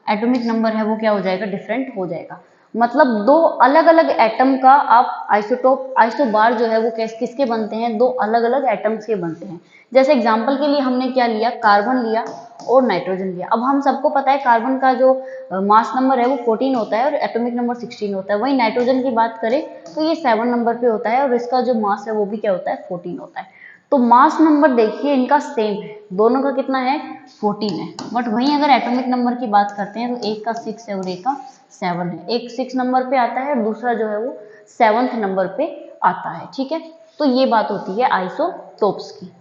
एटॉमिक नंबर है वो क्या हो जाएगा, डिफरेंट हो जाएगा। मतलब दो अलग अलग एटम का आप आइसोटोप, आइसोबार जो है वो किसके बनते हैं, दो अलग अलग एटम्स के बनते हैं। जैसे एग्जांपल के लिए हमने क्या लिया, कार्बन लिया और नाइट्रोजन लिया। अब हम सबको पता है कार्बन का जो मास नंबर है वो 14 होता है और एटॉमिक नंबर 16 होता है। वही नाइट्रोजन की बात करें तो ये 7 नंबर पे होता है और इसका जो मास है वो भी क्या होता है, 14 होता है। तो मास नंबर देखिए इनका सेम है, दोनों का कितना है, 14 है। बट वहीं अगर एटॉमिक नंबर की बात करते हैं तो एक का 6 है और एक का 7 है। एक 6 नंबर पे आता है और दूसरा जो है वो 7th नंबर पे आता है। ठीक है, तो ये बात होती है आइसोटोप्स की।